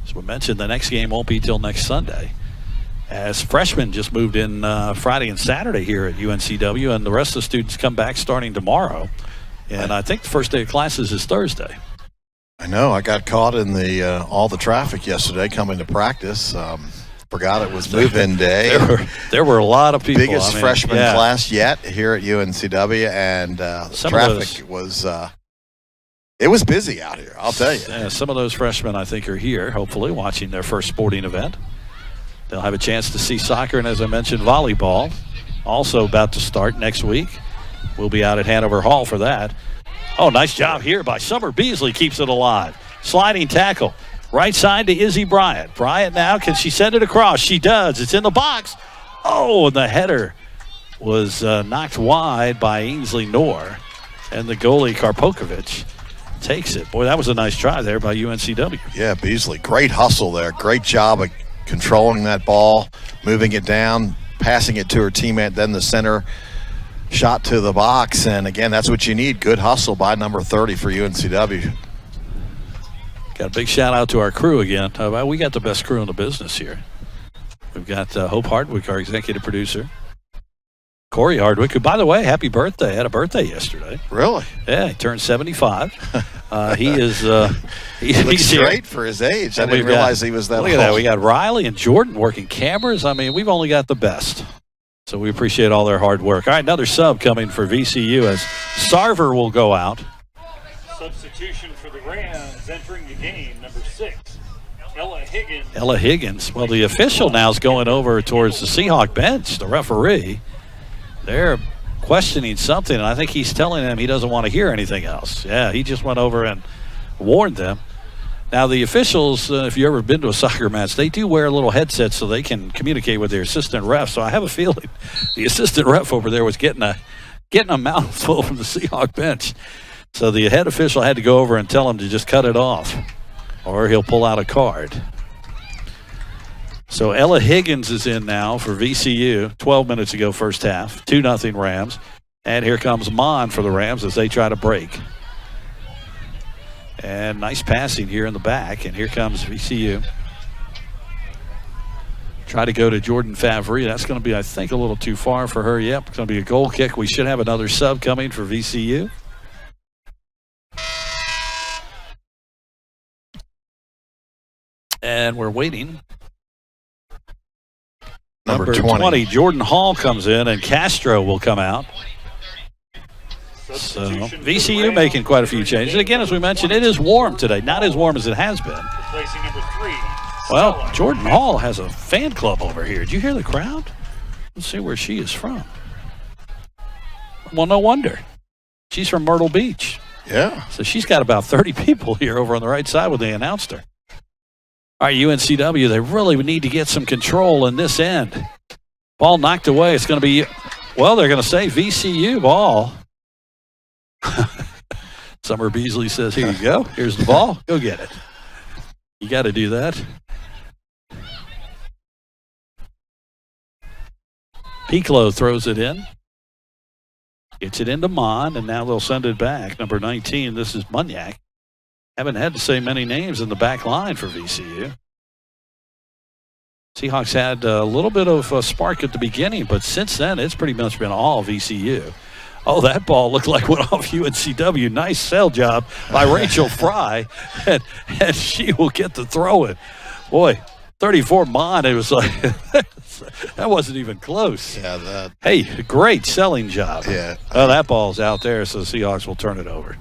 As we mentioned, the next game won't be till next Sunday, as freshmen just moved in Friday and Saturday here at UNCW, and the rest of the students come back starting tomorrow. And I think the first day of classes is Thursday. I know. I got caught in the all the traffic yesterday coming to practice. Forgot it was move-in day. There were a lot of people. Biggest freshman class yet here at UNCW, and traffic was it was busy out here, I'll tell you. Yeah, some of those freshmen, I think, are here, hopefully, watching their first sporting event. They'll have a chance to see soccer, and as I mentioned, volleyball, also about to start next week. We'll be out at Hanover Hall for that. Oh, nice job here by Summer Beasley, keeps it alive. Sliding tackle. Right side to Izzy Bryant. Bryant now, can she send it across? She does. It's in the box. Oh, and the header was knocked wide by Ainsley Knorr. And the goalie, Karpokovic, takes it. Boy, that was a nice try there by UNCW. Yeah, Beasley. Great hustle there. Great job of controlling that ball, moving it down, passing it to her teammate, then the center shot to the box. And, again, that's what you need. Good hustle by number 30 for UNCW. Got a big shout-out to our crew again. We got the best crew in the business here. We've got Hope Hardwick, our executive producer. Corey Hardwick, who, by the way, happy birthday. Had a birthday yesterday. Really? Yeah, he turned 75. He is he's great for his age. I didn't realize he was that old. Look at that. We got Riley and Jordan working cameras. I mean, we've only got the best. So we appreciate all their hard work. All right, another sub coming for VCU as Sarver will go out. Substitution for the Rams entering the game, number 6, Ella Higgins. Ella Higgins. Well, the official now is going over towards the Seahawk bench, the referee. They're questioning something, and I think he's telling them he doesn't want to hear anything else. Yeah, he just went over and warned them. Now, the officials, if you've ever been to a soccer match, they do wear a little headset so they can communicate with their assistant ref. So I have a feeling the assistant ref over there was getting a mouthful from the Seahawk bench. So the head official had to go over and tell him to just cut it off, or he'll pull out a card. So Ella Higgins is in now for VCU. 12 minutes ago, first half. 2-0 Rams. And here comes Mon for the Rams as they try to break. And nice passing here in the back. And here comes VCU. Try to go to Jordan Favre. That's going to be, I think, a little too far for her. Yep, it's going to be a goal kick. We should have another sub coming for VCU. And we're waiting. Number 20, Jordan Hall comes in, and Castro will come out. So VCU making quite a few changes. Again, as we mentioned, it is warm today. Not as warm as it has been. Replacing number 3. Well, Jordan Hall has a fan club over here. Did you hear the crowd? Let's see where she is from. Well, no wonder. She's from Myrtle Beach. Yeah. So she's got about 30 people here over on the right side when they announced her. All right, UNCW, they really need to get some control in this end. Ball knocked away. It's going to be, well, they're going to say VCU ball. Summer Beasley says, here you go. Here's the ball. Go get it. You got to do that. Piccolo throws it in. Gets it into Mon, and now they'll send it back. Number 19, this is Munyak. Haven't had to say many names in the back line for VCU. Seahawks had a little bit of a spark at the beginning, but since then, it's pretty much been all VCU. Oh, that ball looked like went off UNCW. Nice sell job by Rachel Fry, and she will get the throw in. Boy, 34 Mon, it was like, that wasn't even close. Yeah, Hey, great selling job. Yeah. Oh, that ball's out there, so the Seahawks will turn it over.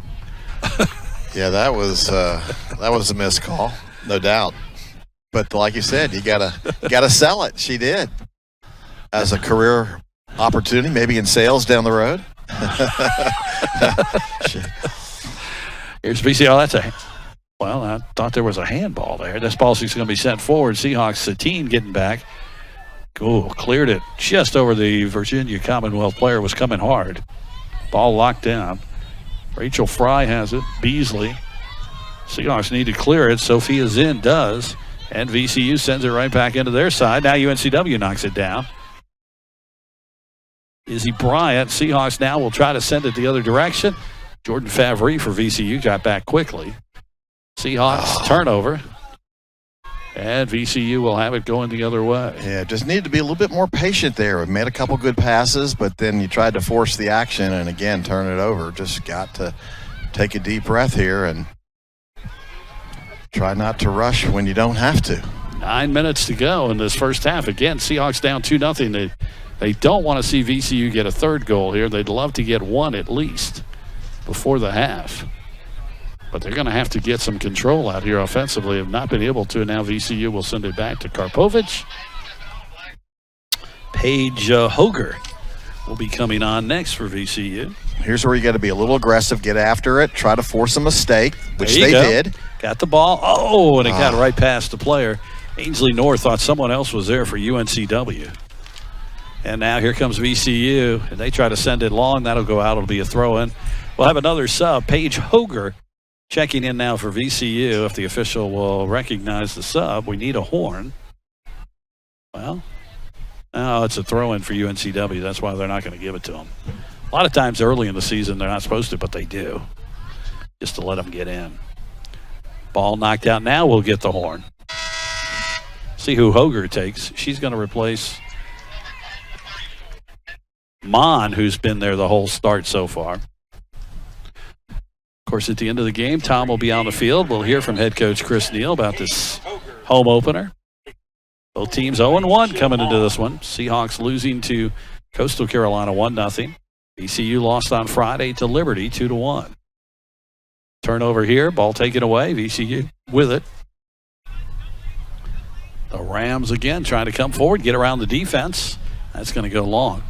Yeah, that was a missed call, no doubt. But like you said, you gotta sell it. She did, as a career opportunity, maybe in sales down the road. Here's VCU. Well, I thought there was a handball there. This ball's going to be sent forward. Seahawks, Satine getting back. Cool, cleared it just over the Virginia Commonwealth player. Was coming hard. Ball locked down. Rachel Fry has it. Beasley. Seahawks need to clear it. Sophia Zinn does. And VCU sends it right back into their side. Now UNCW knocks it down. Izzy Bryant. Seahawks now will try to send it the other direction. Jordan Favre for VCU got back quickly. Seahawks turnover. And VCU will have it going the other way. Yeah, just need to be a little bit more patient there. We've made a couple good passes, but then you tried to force the action and, again, turn it over. Just got to take a deep breath here and try not to rush when you don't have to. 9 minutes to go in this first half. Again, Seahawks down 2-0. They don't want to see VCU get a third goal here. They'd love to get one at least before the half. But they're going to have to get some control out here offensively. Have not been able to. Now VCU will send it back to Karpovic. Paige Hoger will be coming on next for VCU. Here's where you got to be a little aggressive, get after it, try to force a mistake, which they did. Got the ball. Oh, and it got right past the player. Ainsley Knorr thought someone else was there for UNCW. And now here comes VCU, and they try to send it long. That'll go out. It'll be a throw-in. We'll have another sub. Paige Hoger checking in now for VCU. If the official will recognize the sub, we need a horn. Well, no, it's a throw-in for UNCW. That's why they're not going to give it to them. A lot of times early in the season, they're not supposed to, but they do, just to let them get in. Ball knocked out. Now we'll get the horn. See who Hoger takes. She's going to replace Mon, who's been there the whole start so far. Of course, at the end of the game, Tom will be on the field. We'll hear from head coach Chris Neal about this home opener. Both teams 0-1 coming into this one. Seahawks losing to Coastal Carolina 1-0. VCU lost on Friday to Liberty 2-1. Turnover here, ball taken away. VCU with it. The Rams again trying to come forward, get around the defense. That's going to go long.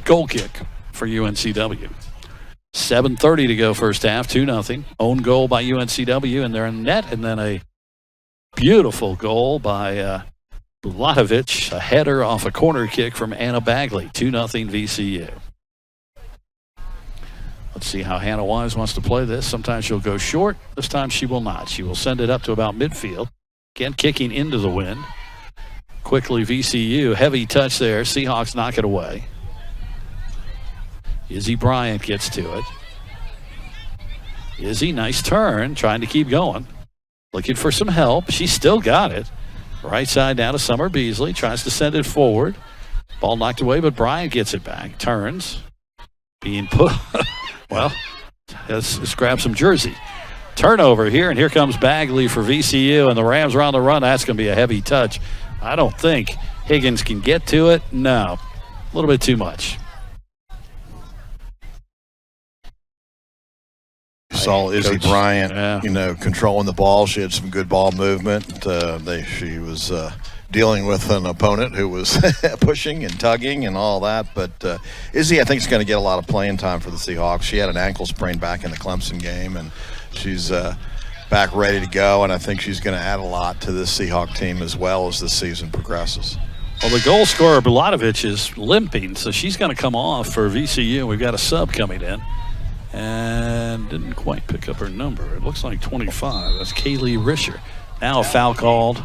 Goal kick for UNCW. 7:30 to go first half, 2-0. Own goal by UNCW, and they're in net, and then a beautiful goal by Bulatović, a header off a corner kick from Anna Bagley. 2-0 VCU. Let's see how Hannah Wise wants to play this. Sometimes she'll go short. This time she will not. She will send it up to about midfield. Again, kicking into the wind. Quickly, VCU. Heavy touch there. Seahawks knock it away. Izzy Bryant gets to it. Izzy, nice turn. Trying to keep going. Looking for some help. She's still got it. Right side down to Summer Beasley. Tries to send it forward. Ball knocked away, but Bryant gets it back. Turns. Being put... Well, let's grab some jersey. Turnover here, and here comes Bagley for VCU, and the Rams are on the run. That's going to be a heavy touch. I don't think Higgins can get to it. No, a little bit too much. You saw Izzy Coach, Bryant, controlling the ball. She had some good ball movement. She was dealing with an opponent who was pushing and tugging and all that. But Izzy, I think, is going to get a lot of playing time for the Seahawks. She had an ankle sprain back in the Clemson game, and she's back ready to go. And I think she's going to add a lot to this Seahawk team as well as the season progresses. Well, the goal scorer, Bulatović, is limping, so she's going to come off for VCU. We've got a sub coming in. And didn't quite pick up her number. It looks like 25. That's Kaylee Risher. Now a foul called.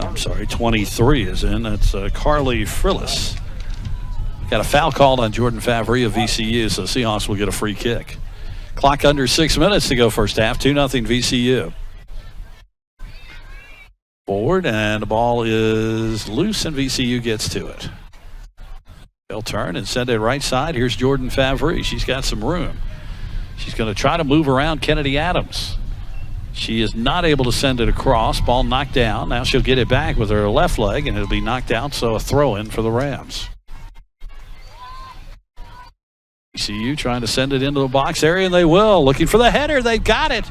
I'm sorry, 23 is in. That's Carly Frillis. Got a foul called on Jordan Favre of VCU, so Seahawks will get a free kick. Clock under 6 minutes to go first half. 2-0 VCU. Forward, and the ball is loose, and VCU gets to it. They'll turn and send it right side. Here's Jordan Favre. She's got some room. She's going to try to move around Kennedy Adams. She is not able to send it across. Ball knocked down. Now she'll get it back with her left leg, and it'll be knocked out, so a throw-in for the Rams. VCU trying to send it into the box area, and they will. Looking for the header. They got it.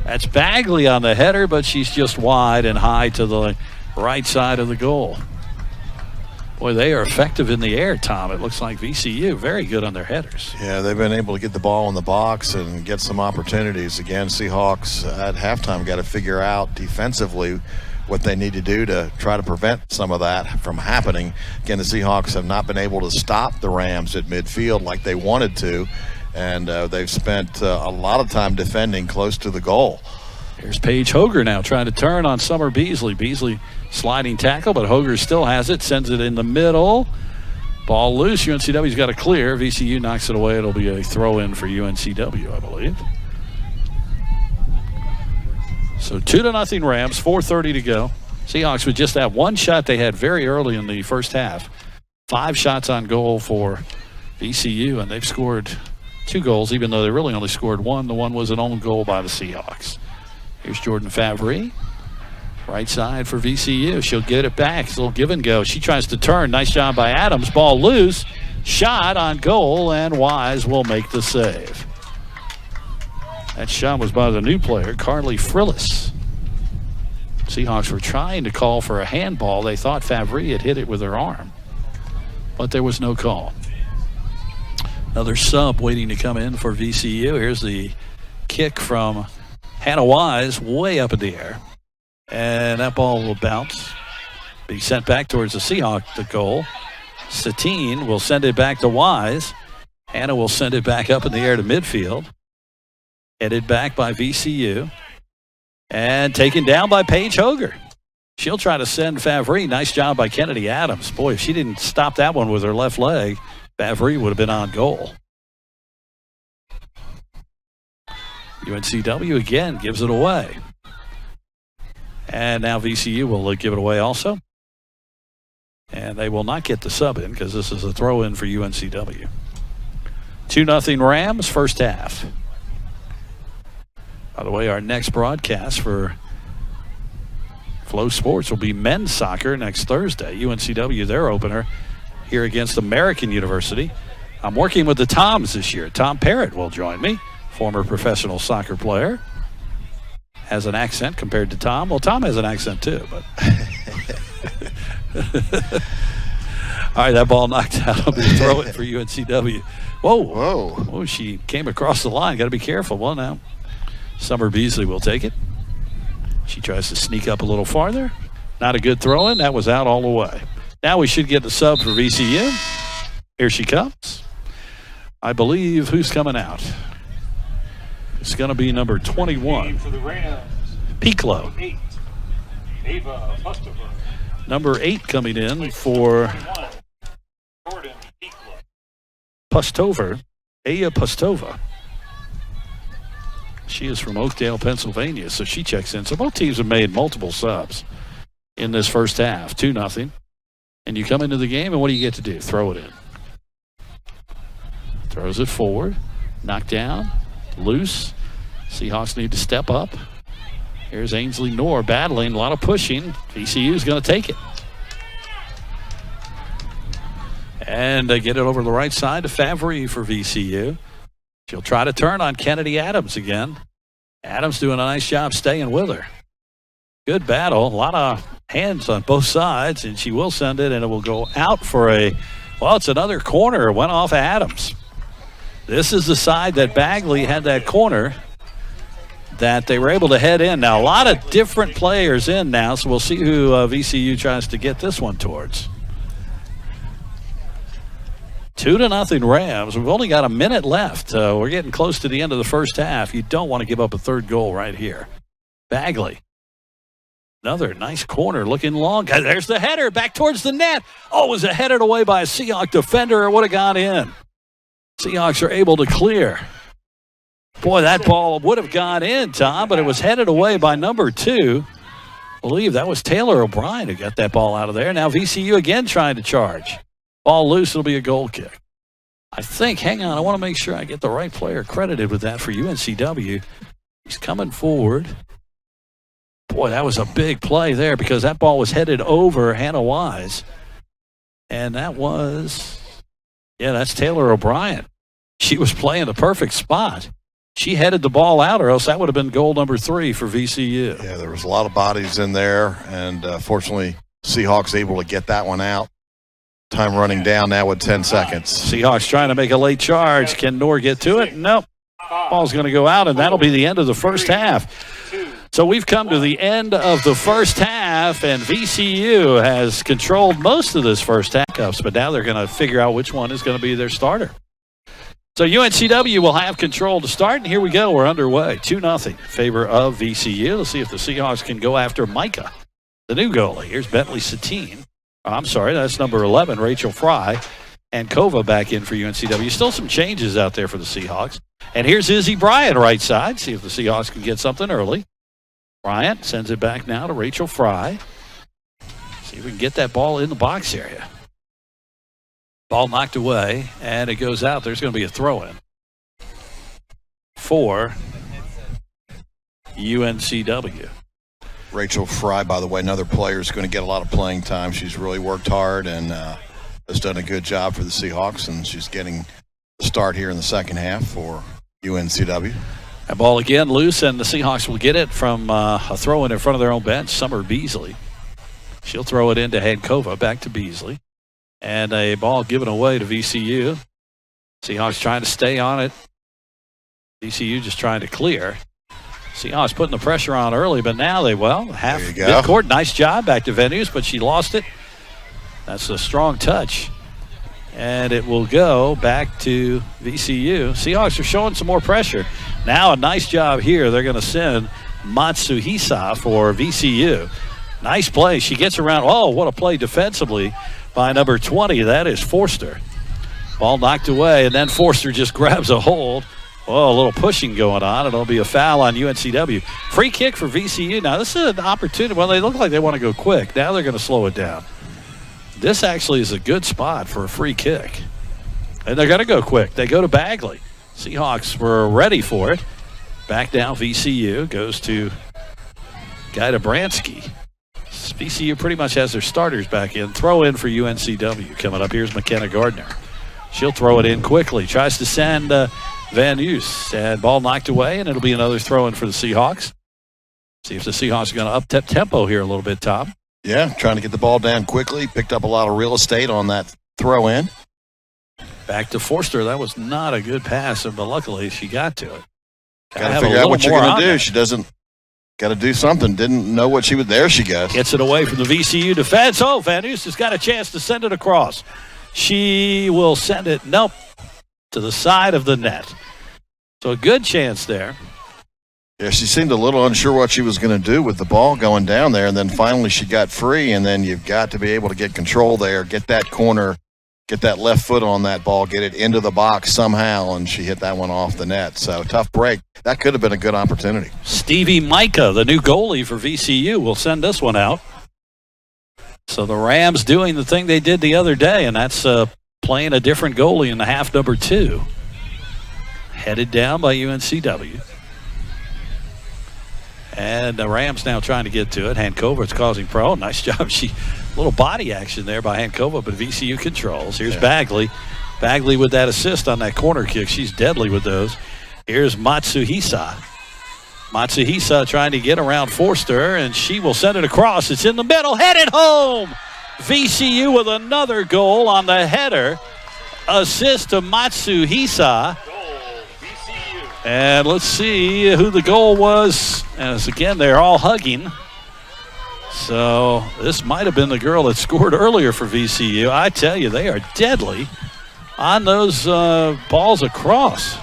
That's Bagley on the header, but she's just wide and high to the right side of the goal. Boy, they are effective in the air, Tom. It looks like VCU very good on their headers. Yeah, they've been able to get the ball in the box and get some opportunities. Again, Seahawks at halftime got to figure out defensively what they need to do to try to prevent some of that from happening. Again, the Seahawks have not been able to stop the Rams at midfield like they wanted to, and they've spent a lot of time defending close to the goal. Here's Paige Hoger now trying to turn on Summer Beasley. Beasley sliding tackle, but Hoger still has it, sends it in the middle. Ball loose. UNCW's got to clear. VCU knocks it away. It'll be a throw-in for UNCW, I believe. So 2-0 Rams, 4:30 to go. Seahawks with just that one shot they had very early in the first half. 5 shots on goal for VCU, and they've scored 2 goals, even though they really only scored 1. The one was an own goal by the Seahawks. Here's Jordan Favre. Right side for VCU. She'll get it back. It's a little give and go. She tries to turn. Nice job by Adams. Ball loose. Shot on goal, and Wise will make the save. That shot was by the new player, Carly Frillis. Seahawks were trying to call for a handball. They thought Favre had hit it with her arm, but there was no call. Another sub waiting to come in for VCU. Here's the kick from Hannah Wise way up in the air. And that ball will bounce. Be sent back towards the Seahawk to goal. Satine will send it back to Wise. Hannah will send it back up in the air to midfield. Headed back by VCU. And taken down by Paige Hoger. She'll try to send Favre. Nice job by Kennedy Adams. Boy, if she didn't stop that one with her left leg, Favre would have been on goal. UNCW again gives it away. And now VCU will give it away also. And they will not get the sub in because this is a throw in for UNCW. 2-0 Rams, first half. By the way, our next broadcast for Flow Sports will be men's soccer next Thursday. UNCW, their opener here against American University. I'm working with the Toms this year. Tom Parrott will join me, former professional soccer player. Has an accent compared to Tom. Well, Tom has an accent too, but. All right, that ball knocked out. I'll be throwing for UNCW. Whoa, she came across the line. Got to be careful. Well, now, Summer Beasley will take it. She tries to sneak up a little farther. Not a good throw-in. That was out all the way. Now we should get the sub for VCU. Here she comes. I believe who's coming out. It's going to be number 21. For the Rams. Piklo. 8. Ava Pustova. Number 8 coming in for Pustover. Aya Pustova. She is from Oakdale, Pennsylvania, so she checks in. So both teams have made multiple subs in this first half. 2-0. And you come into the game, and what do you get to do? Throw it in. Throws it forward. Knocked down. Loose. Seahawks need to step up. Here's Ainsley Knorr battling. A lot of pushing. VCU is going to take it. And they get it over the right side to Favre for VCU. She'll try to turn on Kennedy Adams again. Adams doing a nice job staying with her. Good battle. A lot of hands on both sides, and she will send it, and it will go out for it's another corner. It went off Adams. This is the side that Bagley had that corner that they were able to head in. Now, a lot of different players in now, so we'll see who VCU tries to get this one towards. 2-0 Rams. We've only got a minute left. We're getting close to the end of the first half. You don't want to give up a third goal right here. Bagley. Another nice corner looking long. There's the header back towards the net. Oh, it was headed away by a Seahawk defender. It would have gone in. Seahawks are able to clear. Boy, that ball would have gone in, Tom, but it was headed away by number 2. I believe that was Taylor O'Brien who got that ball out of there. Now VCU again trying to charge. Ball loose, it'll be a goal kick. I think, hang on, I want to make sure I get the right player credited with that for UNCW. He's coming forward. Boy, that was a big play there because that ball was headed over Hannah Wise. And that was, that's Taylor O'Brien. She was playing the perfect spot. She headed the ball out, or else that would have been goal number 3 for VCU. Yeah, there was a lot of bodies in there, and fortunately, Seahawks able to get that one out. Time running down now with 10 seconds. Seahawks trying to make a late charge. Can Knorr get to it? Nope. Ball's going to go out, and that'll be the end of the first half. So we've come to the end of the first half, and VCU has controlled most of this first half, but now they're going to figure out which one is going to be their starter. So UNCW will have control to start, and here we go. We're underway. 2-0 in favor of VCU. Let's see if the Seahawks can go after Micah, the new goalie. Here's Bentley Satine. I'm sorry, that's number 11, Rachel Fry. And Kova back in for UNCW. Still some changes out there for the Seahawks. And here's Izzy Bryant, right side. See if the Seahawks can get something early. Bryant sends it back now to Rachel Fry. See if we can get that ball in the box area. Ball knocked away, and it goes out. There's going to be a throw-in for UNCW. Rachel Fry, by the way, another player is going to get a lot of playing time. She's really worked hard and has done a good job for the Seahawks, and she's getting the start here in the second half for UNCW. That ball again loose, and the Seahawks will get it from a throw-in in front of their own bench, Summer Beasley. She'll throw it into Hankova, back to Beasley. And a ball given away to VCU. Seahawks trying to stay on it. VCU just trying to clear. Seahawks putting the pressure on early, but now they, half midcourt. Nice job back to Venues, but she lost it. That's a strong touch. And it will go back to VCU. Seahawks are showing some more pressure. Now a nice job here. They're going to send Matsuhisa for VCU. Nice play. She gets around. Oh, what a play defensively by number 20. That is Forster. Ball knocked away, and then Forster just grabs a hold. Oh, a little pushing going on. It'll be a foul on UNCW. Free kick for VCU. Now, this is an opportunity. Well, they look like they want to go quick. Now they're going to slow it down. This actually is a good spot for a free kick. And they're going to go quick. They go to Bagley. Seahawks were ready for it. Back down VCU. Goes to Gajdobranski. VCU pretty much has their starters back in. Throw in for UNCW. Coming up, here's McKenna Gardner. She'll throw it in quickly. Tries to send Van Nuys. And ball knocked away, and it'll be another throw in for the Seahawks. See if the Seahawks are going to up tempo here a little bit, Tom. Yeah, trying to get the ball down quickly. Picked up a lot of real estate on that throw in. Back to Forster. That was not a good pass, but luckily she got to it. Got to figure out what you're going to do. She doesn't. Got to do something. Didn't know what she was. There she goes. Gets it away from the VCU defense. Oh, Van Nuys has got a chance to send it across. She will send it, to the side of the net. So a good chance there. Yeah, she seemed a little unsure what she was going to do with the ball going down there, and then finally she got free, and then you've got to be able to get control there, get that corner, get that left foot on that ball, get it into the box somehow, and she hit that one off the net. So tough break. That could have been a good opportunity. Stevie Micah, the new goalie for VCU, will send this one out. So the Rams doing the thing they did the other day, and that's playing a different goalie in the half number 2. Headed down by UNCW. And the Rams now trying to get to it. Hankova, it's causing pro. Nice job. Little body action there by Hankova, but VCU controls. Here's Bagley. Bagley with that assist on that corner kick. She's deadly with those. Here's Matsuhisa. Matsuhisa trying to get around Forster, and she will send it across. It's in the middle. Headed home. VCU with another goal on the header. Assist to Matsuhisa. And let's see who the goal was. As again, they're all hugging. So this might have been the girl that scored earlier for VCU. I tell you, they are deadly on those balls across.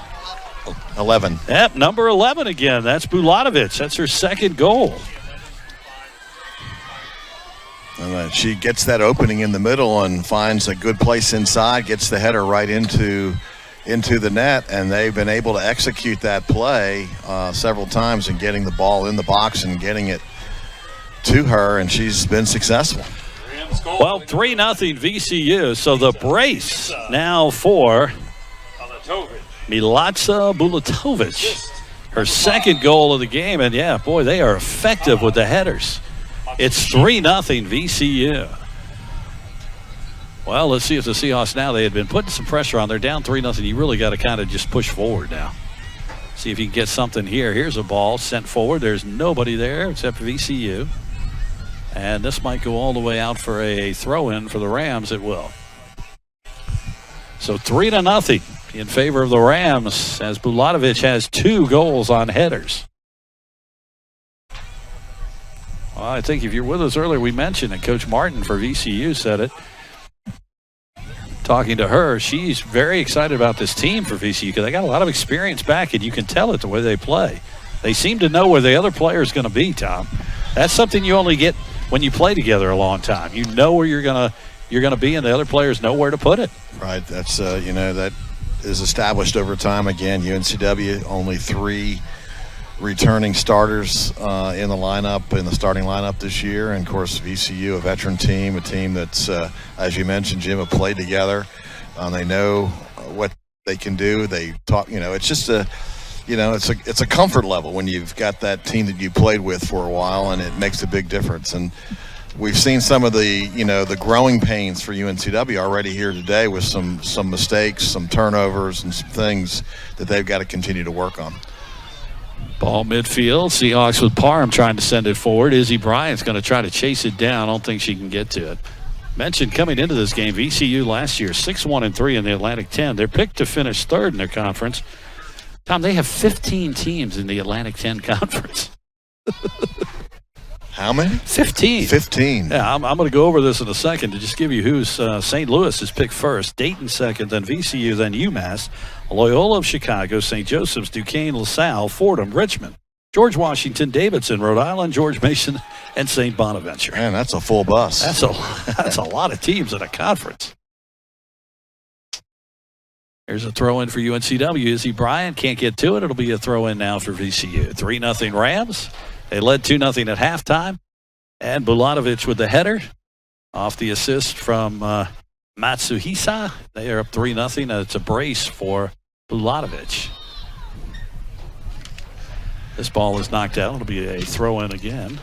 11. Yep, number 11 again. That's Bulatović. That's her second goal. And she gets that opening in the middle and finds a good place inside, gets the header right into the net, and they've been able to execute that play several times and getting the ball in the box and getting it to her, and she's been successful. Well, 3-0 VCU. So the brace now for Milica Bulatovic. Her second goal of the game, and yeah, boy, they are effective with the headers. It's 3-0 VCU. Well, let's see if the Seahawks now, they had been putting some pressure on. They're down 3-0. You really got to kind of just push forward now. See if you can get something here. Here's a ball sent forward. There's nobody there except for VCU. And this might go all the way out for a throw-in for the Rams. It will. So 3-0 in favor of the Rams as Bulatovic has 2 goals on headers. Well, I think if you're with us earlier, we mentioned it. Coach Martin for VCU said it. Talking to her, she's very excited about this team for VCU because they got a lot of experience back, and you can tell it the way they play. They seem to know where the other player is going to be, Tom. That's something you only get when you play together a long time. You know where you're gonna be, and the other players know where to put it. Right. That's that is established over time. Again, UNCW only 3 returning starters in the starting lineup this year, and of course VCU, a veteran team, a team that's as you mentioned, Jim, have played together. They know what they can do. They talk. It's just it's a comfort level when you've got that team that you played with for a while, and it makes a big difference. And we've seen some of the growing pains for UNCW already here today with some mistakes, some turnovers, and some things that they've got to continue to work on. Ball midfield. Seahawks with Parham trying to send it forward. Izzy Bryant's going to try to chase it down. I don't think she can get to it. Mentioned coming into this game, VCU last year 6-1-3 in the Atlantic 10. They're picked to finish third in their conference. Tom, they have 15 teams in the Atlantic 10 Conference. How many? 15. 15. Yeah, I'm going to go over this in a second to just give you who's St. Louis is picked first, Dayton second, then VCU, then UMass, Loyola of Chicago, St. Joseph's, Duquesne, LaSalle, Fordham, Richmond, George Washington, Davidson, Rhode Island, George Mason, and St. Bonaventure. Man, that's a full bus. That's a lot of teams in a conference. Here's a throw in for UNCW. Izzy Bryant can't get to it. It'll be a throw in now for VCU. 3-0 Rams. They led 2-0 at halftime. And Bulatović with the header off the assist from Matsuhisa. They are up 3-0. It's a brace for Bulatović. This ball is knocked out. It'll be a throw in again.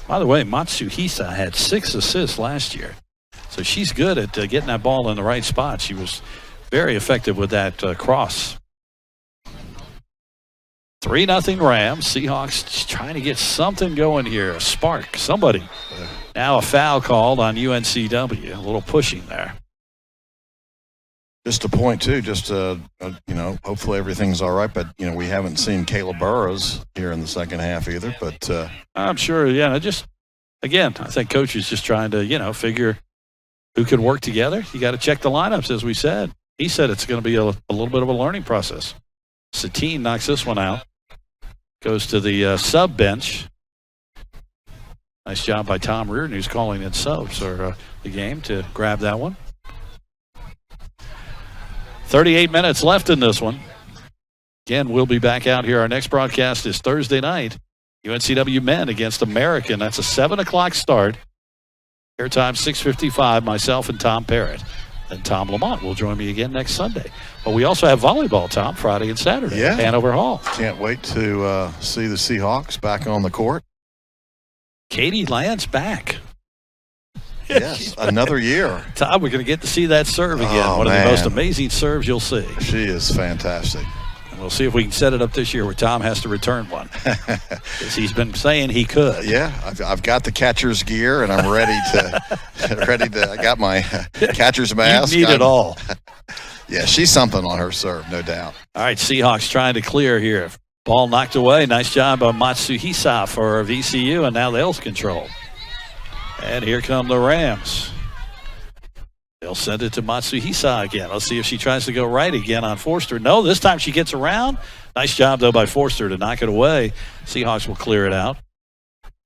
By the way, Matsuhisa had 6 assists last year. So she's good at getting that ball in the right spot. She was very effective with that cross. 3-0 Rams. Seahawks trying to get something going here. A spark. Somebody. Now a foul called on UNCW. A little pushing there. Just a point, too. Just, hopefully everything's all right. But, we haven't seen Kayla Burrows here in the second half either. But I'm sure, I think Coach is just trying to, figure who could work together. You got to check the lineups, as we said. He said it's going to be a little bit of a learning process. Satine knocks this one out. Goes to the sub bench. Nice job by Tom Reardon, who's calling in subs or the game to grab that one. 38 minutes left in this one. Again, we'll be back out here. Our next broadcast is Thursday night. UNCW men against American. That's a 7 o'clock start. Airtime 6:55, myself and Tom Parrott. And Tom Lamont will join me again next Sunday. But we also have volleyball, Tom, Friday and Saturday at Hanover Hall. Can't wait to see the Seahawks back on the court. Katie Land's back. Yes, another year. Tom, we're going to get to see that serve again. One of the most amazing serves you'll see. She is fantastic. And we'll see if we can set it up this year where Tom has to return one. Because he's been saying he could. Yeah, I've got the catcher's gear, and I'm ready to. I got my catcher's mask. You need it all. Yeah, she's something on her serve, no doubt. All right, Seahawks trying to clear here. Ball knocked away. Nice job by Matsuhisa for VCU, and now they'll control. And here come the Rams. They'll send it to Matsuhisa again. Let's see if she tries to go right again on Forster. No, this time she gets around. Nice job, though, by Forster to knock it away. Seahawks will clear it out.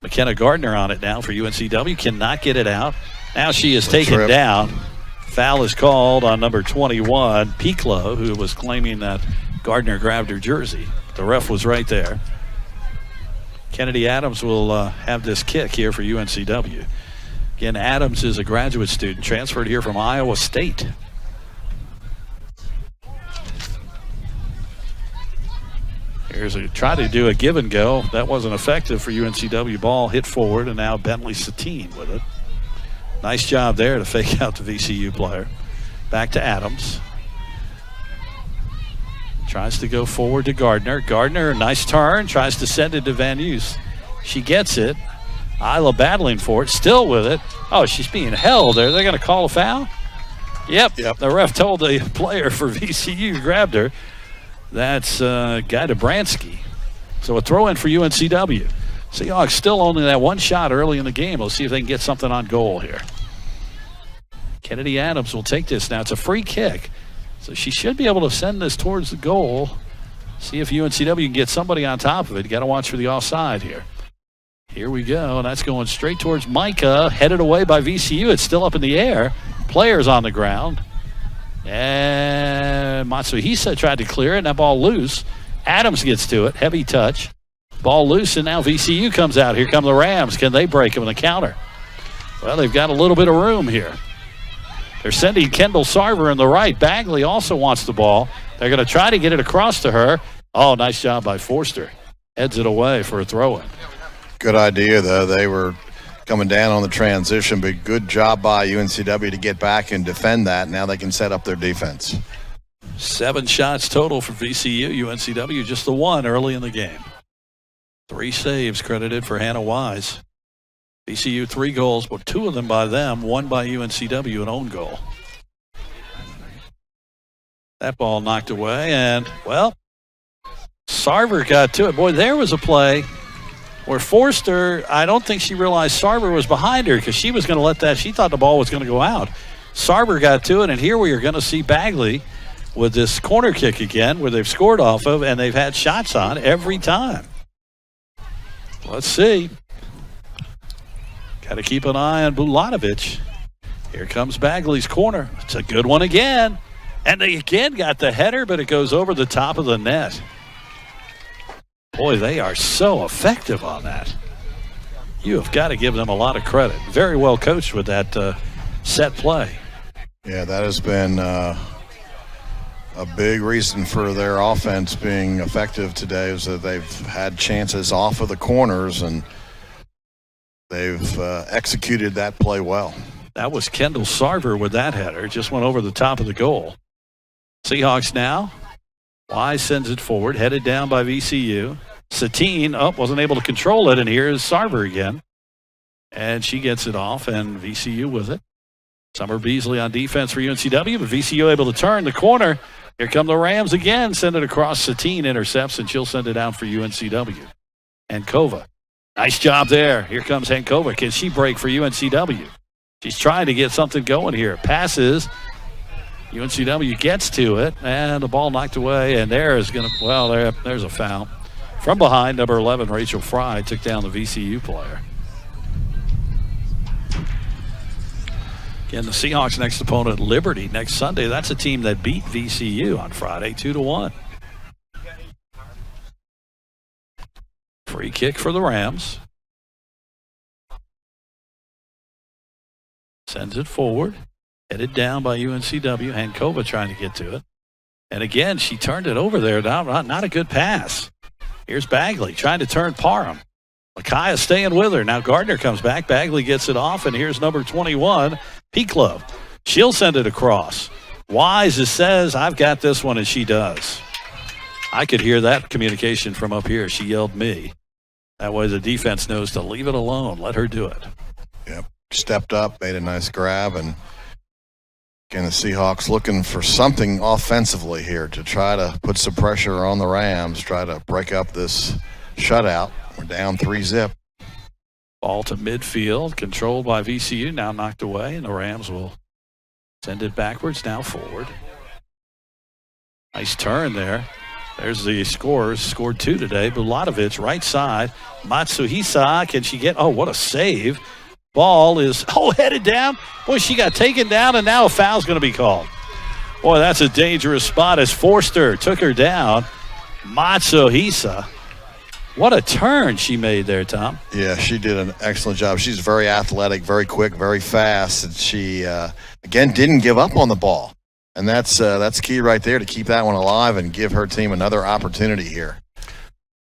McKenna Gardner on it now for UNCW. Cannot get it out. Now she is taken down. Foul is called on number 21, Piclo, who was claiming that Gardner grabbed her jersey. The ref was right there. Kennedy Adams will have this kick here for UNCW. Again, Adams is a graduate student, transferred here from Iowa State. Here's a try to do a give and go. That wasn't effective for UNCW. Ball hit forward, and now Bentley Satine with it. Nice job there to fake out the VCU player. Back to Adams. Tries to go forward to Gardner. Gardner, nice turn, tries to send it to Van Nuys. She gets it. Isla battling for it, still with it. Oh, she's being held there. They're going to call a foul? Yep. The ref told the player for VCU grabbed her. That's Gajdobranski. So a throw in for UNCW. Seahawks still only that one shot early in the game. We'll see if they can get something on goal here. Kennedy Adams will take this now. It's a free kick. So she should be able to send this towards the goal. See if UNCW can get somebody on top of it. Got to watch for the offside here. Here we go. And that's going straight towards Micah. Headed away by VCU. It's still up in the air. Players on the ground. And Matsuhisa tried to clear it. And that ball loose. Adams gets to it. Heavy touch. Ball loose. And now VCU comes out. Here come the Rams. Can they break them in the counter? Well, they've got a little bit of room here. They're sending Kendall Sarver in the right. Bagley also wants the ball. They're going to try to get it across to her. Oh, nice job by Forster. Heads it away for a throw-in. Good idea, though. They were coming down on the transition, but good job by UNCW to get back and defend that. Now they can set up their defense. 7 shots total for VCU. UNCW just the one early in the game. 3 saves credited for Hannah Wise. VCU 3 goals, but 2 of them by them, 1 by UNCW, an own goal. That ball knocked away, and, well, Sarver got to it. Boy, there was a play where Forster, I don't think she realized Sarver was behind her because she was going to let that. She thought the ball was going to go out. Sarver got to it, and here we are going to see Bagley with this corner kick again where they've scored off of, and they've had shots on every time. Let's see. Got to keep an eye on Bulatovic. Here comes Bagley's corner. It's a good one again. And they again got the header, but it goes over the top of the net. Boy, they are so effective on that. You have got to give them a lot of credit. Very well coached with that set play. Yeah, that has been a big reason for their offense being effective today, is that they've had chances off of the corners, and they've executed that play well. That was Kendall Sarver with that header. Just went over the top of the goal. Seahawks now. Wise sends it forward, headed down by VCU. Satine wasn't able to control it, and here's Sarver again. And she gets it off, and VCU with it. Summer Beasley on defense for UNCW, but VCU able to turn the corner. Here come the Rams again. Send it across. Satine intercepts, and she'll send it out for UNCW. Hankova. Nice job there. Here comes Hankova. Can she break for UNCW? She's trying to get something going here. Passes. UNCW gets to it, and the ball knocked away, and there's a foul. From behind, number 11, Rachel Fry, took down the VCU player. Again, the Seahawks' next opponent, Liberty, next Sunday. That's a team that beat VCU on Friday, 2-1. Free kick for the Rams. Sends it forward. Headed down by UNCW. Hankova trying to get to it. And again, she turned it over there. Not a good pass. Here's Bagley trying to turn Parham. Micaiah staying with her. Now Gardner comes back. Bagley gets it off, and here's number 21, P-Club. She'll send it across. Wise says, I've got this one, and she does. I could hear that communication from up here. She yelled me. That way the defense knows to leave it alone. Let her do it. Yep. Stepped up, made a nice grab, and again, the Seahawks looking for something offensively here to try to put some pressure on the Rams, try to break up this shutout. We're down 3-0. Ball to midfield, controlled by VCU, now knocked away, and the Rams will send it backwards, now forward. Nice turn there. There's the scores. Scored 2 today. Bulatovic, right side. Matsuhisa, can she get? Oh, what a save. Ball is, headed down. Boy, she got taken down, and now a foul's going to be called. Boy, that's a dangerous spot as Forster took her down. Matsuhisa. What a turn she made there, Tom. Yeah, she did an excellent job. She's very athletic, very quick, very fast, and she, again, didn't give up on the ball. And that's key right there to keep that one alive and give her team another opportunity here.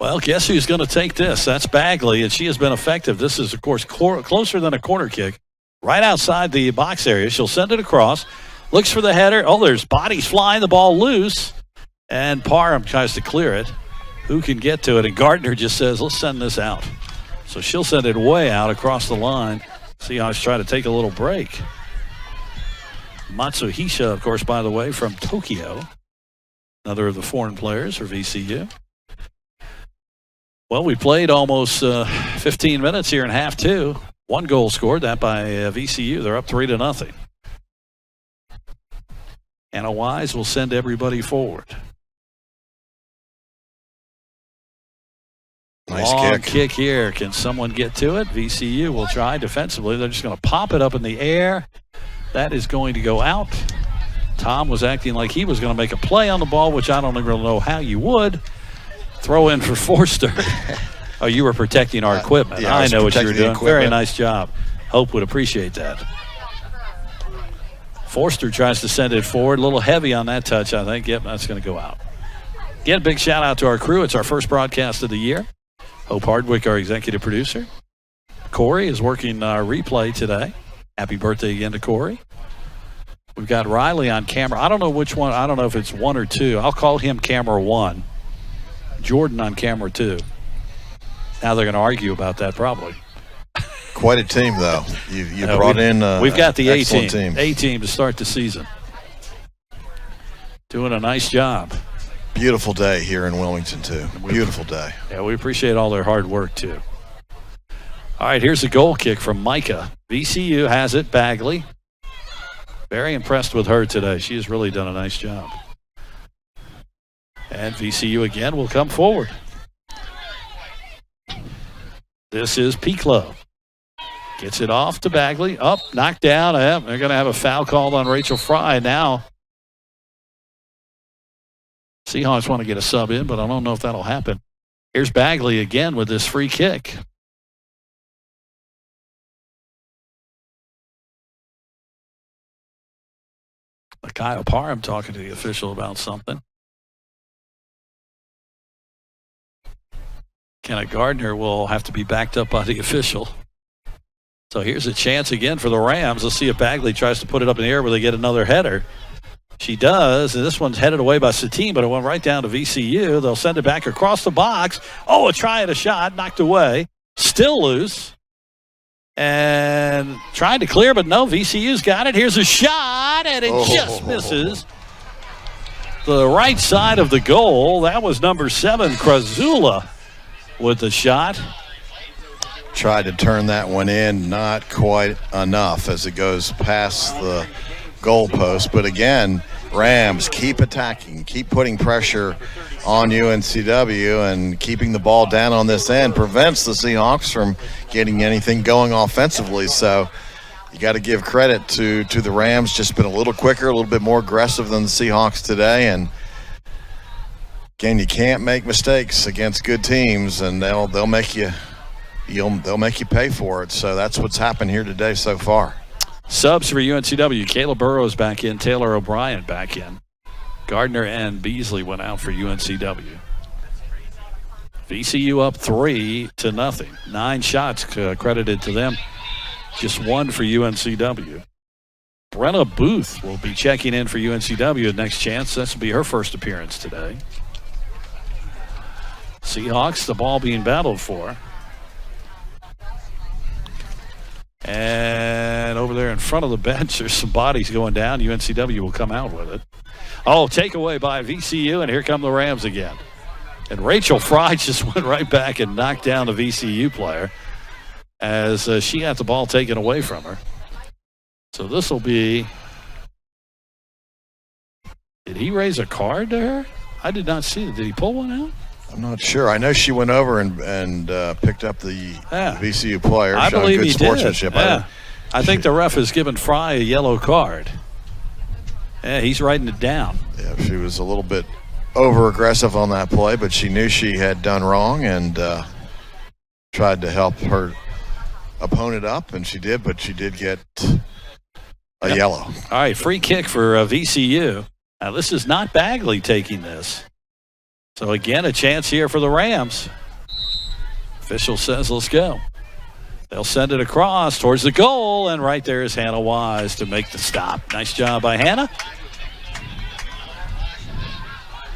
Well, guess who's going to take this? That's Bagley, and she has been effective. This is, of course, closer than a corner kick. Right outside the box area. She'll send it across. Looks for the header. Oh, there's bodies flying. The ball loose. And Parham tries to clear it. Who can get to it? And Gardner just says, let's send this out. So she'll send it way out across the line. Seahawks try to take a little break. Matsuhisa, of course, by the way, from Tokyo. Another of the foreign players for VCU. Well, we played almost 15 minutes here in half 2. 1 goal scored, that by VCU. They're up 3-0. Anna Wise will send everybody forward. Nice Long kick here. Can someone get to it? VCU will try defensively. They're just going to pop it up in the air. That is going to go out. Tom was acting like he was going to make a play on the ball, which I don't even know how you would. Throw in for Forster. Oh, you were protecting our equipment. Yeah, I know what you were doing. Very nice job. Hope would appreciate that. Forster tries to send it forward. A little heavy on that touch, I think. Yep, that's going to go out. Again, big shout out to our crew. It's our first broadcast of the year. Hope Hardwick, our executive producer. Corey is working replay today. Happy birthday again to Corey. We've got Riley on camera. I don't know which one. I don't know if it's 1 or 2. I'll call him camera 1. Jordan on camera 2. Now they're going to argue about that probably. Quite a team, though. You brought in we've got the A-team. A-team to start the season. doing a nice job. Beautiful day here in Wilmington, too. Beautiful day. Yeah, we appreciate all their hard work, too. All right, here's a goal kick from Micah. VCU has it, Bagley. Very impressed with her today. She has really done a nice job. And VCU again will come forward. This is Piclo. Gets it off to Bagley. Up, knocked down. They're going to have a foul called on Rachel Fry now. Seahawks want to get a sub in, but I don't know if that'll happen. Here's Bagley again with this free kick. Kyle Parham talking to the official about something. Kenna Gardner will have to be backed up by the official. So here's a chance again for the Rams. Let's see if Bagley tries to put it up in the air where they get another header. She does, and this one's headed away by Satine, but it went right down to VCU. They'll send it back across the box. Oh, a try at a shot, knocked away. Still loose. And trying to clear, but no, VCU's got it. Here's a shot, and it just misses the right side of the goal. That was number 7, Krazula, with the shot. Tried to turn that one in, not quite enough as it goes past the goalpost. But again, Rams keep attacking, keep putting pressure on UNCW, and keeping the ball down on this end prevents the Seahawks from getting anything going offensively. So you got to give credit to the Rams, just been a little quicker, a little bit more aggressive than the Seahawks today. And again, you can't make mistakes against good teams, and they'll make you pay for it. So that's what's happened here today so far. Subs for UNCW. Kayla Burrows back in. Taylor O'Brien back in. Gardner and Beasley went out for UNCW. VCU up 3-0. 9 shots credited to them. Just 1 for UNCW. Brenna Booth will be checking in for UNCW next chance. This will be her first appearance today. Seahawks, the ball being battled for. And over there in front of the bench, there's some bodies going down. UNCW will come out with it. Oh, takeaway by VCU, and here come the Rams again. And Rachel Fry just went right back and knocked down the VCU player as she got the ball taken away from her. So this will be... Did he raise a card to her? I did not see it. Did he pull one out? I'm not sure. I know she went over and picked up the VCU player. I believe he sportsmanship. Did. Yeah. I think the ref has given Fry a yellow card. Yeah, he's writing it down. Yeah, she was a little bit over-aggressive on that play, but she knew she had done wrong and tried to help her opponent up, and she did, but she did get a yellow. All right, free kick for VCU. Now, this is not Bagley taking this. So, again, a chance here for the Rams. Official says, let's go. They'll send it across towards the goal, and right there is Hannah Wise to make the stop. Nice job by Hannah.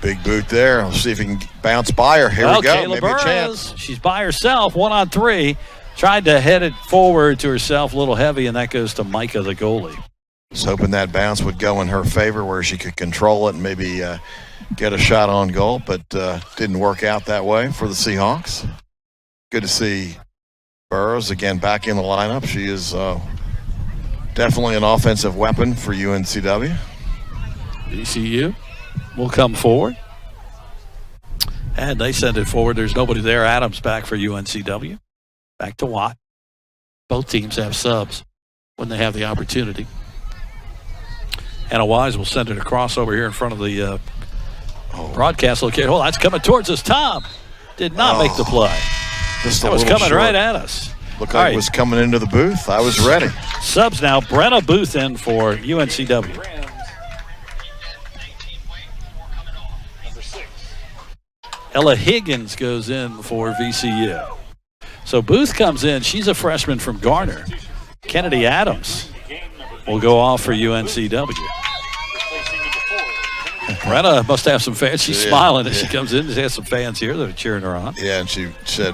Big boot there. Let's see if he can bounce by her. Here we go. Kayla Maybe Burrows, a chance. she's by herself, 1-on-3. Tried to head it forward to herself, a little heavy, and that goes to Micah, the goalie. Was hoping that bounce would go in her favor where she could control it and maybe get a shot on goal, but didn't work out that way for the Seahawks. Good to see Burrows again back in the lineup. She is definitely an offensive weapon for UNCW. VCU will come forward. And they send it forward. There's nobody there. Adams back for UNCW. Back to Watt. Both teams have subs when they have the opportunity. Hannah Wise will send it across over here in front of the broadcast location. Oh, that's coming towards us. Tom did not make the play. Just that was coming right at us. Looked like it was coming into the booth. I was ready. Subs now. Brenna Booth in for UNCW. Ella Higgins goes in for VCU. So Booth comes in. She's a freshman from Garner. Kennedy Adams will go off for UNCW. Brenna must have some fans. She's smiling as she comes in. She has some fans here that are cheering her on. Yeah, and she said,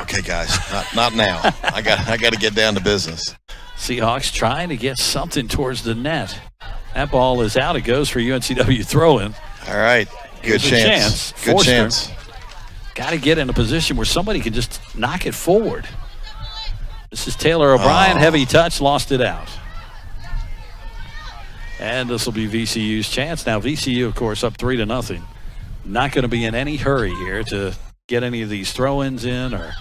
okay, guys, not now. I got to get down to business. Seahawks trying to get something towards the net. That ball is out. It goes for UNCW throw-in. All right. Good chance. Good Forster. chance. Got to get in a position where somebody can just knock it forward. This is Taylor O'Brien. Heavy touch, lost it out. And this will be VCU's chance. Now, VCU, of course, up 3-0. Not going to be in any hurry here to get any of these throw-ins in or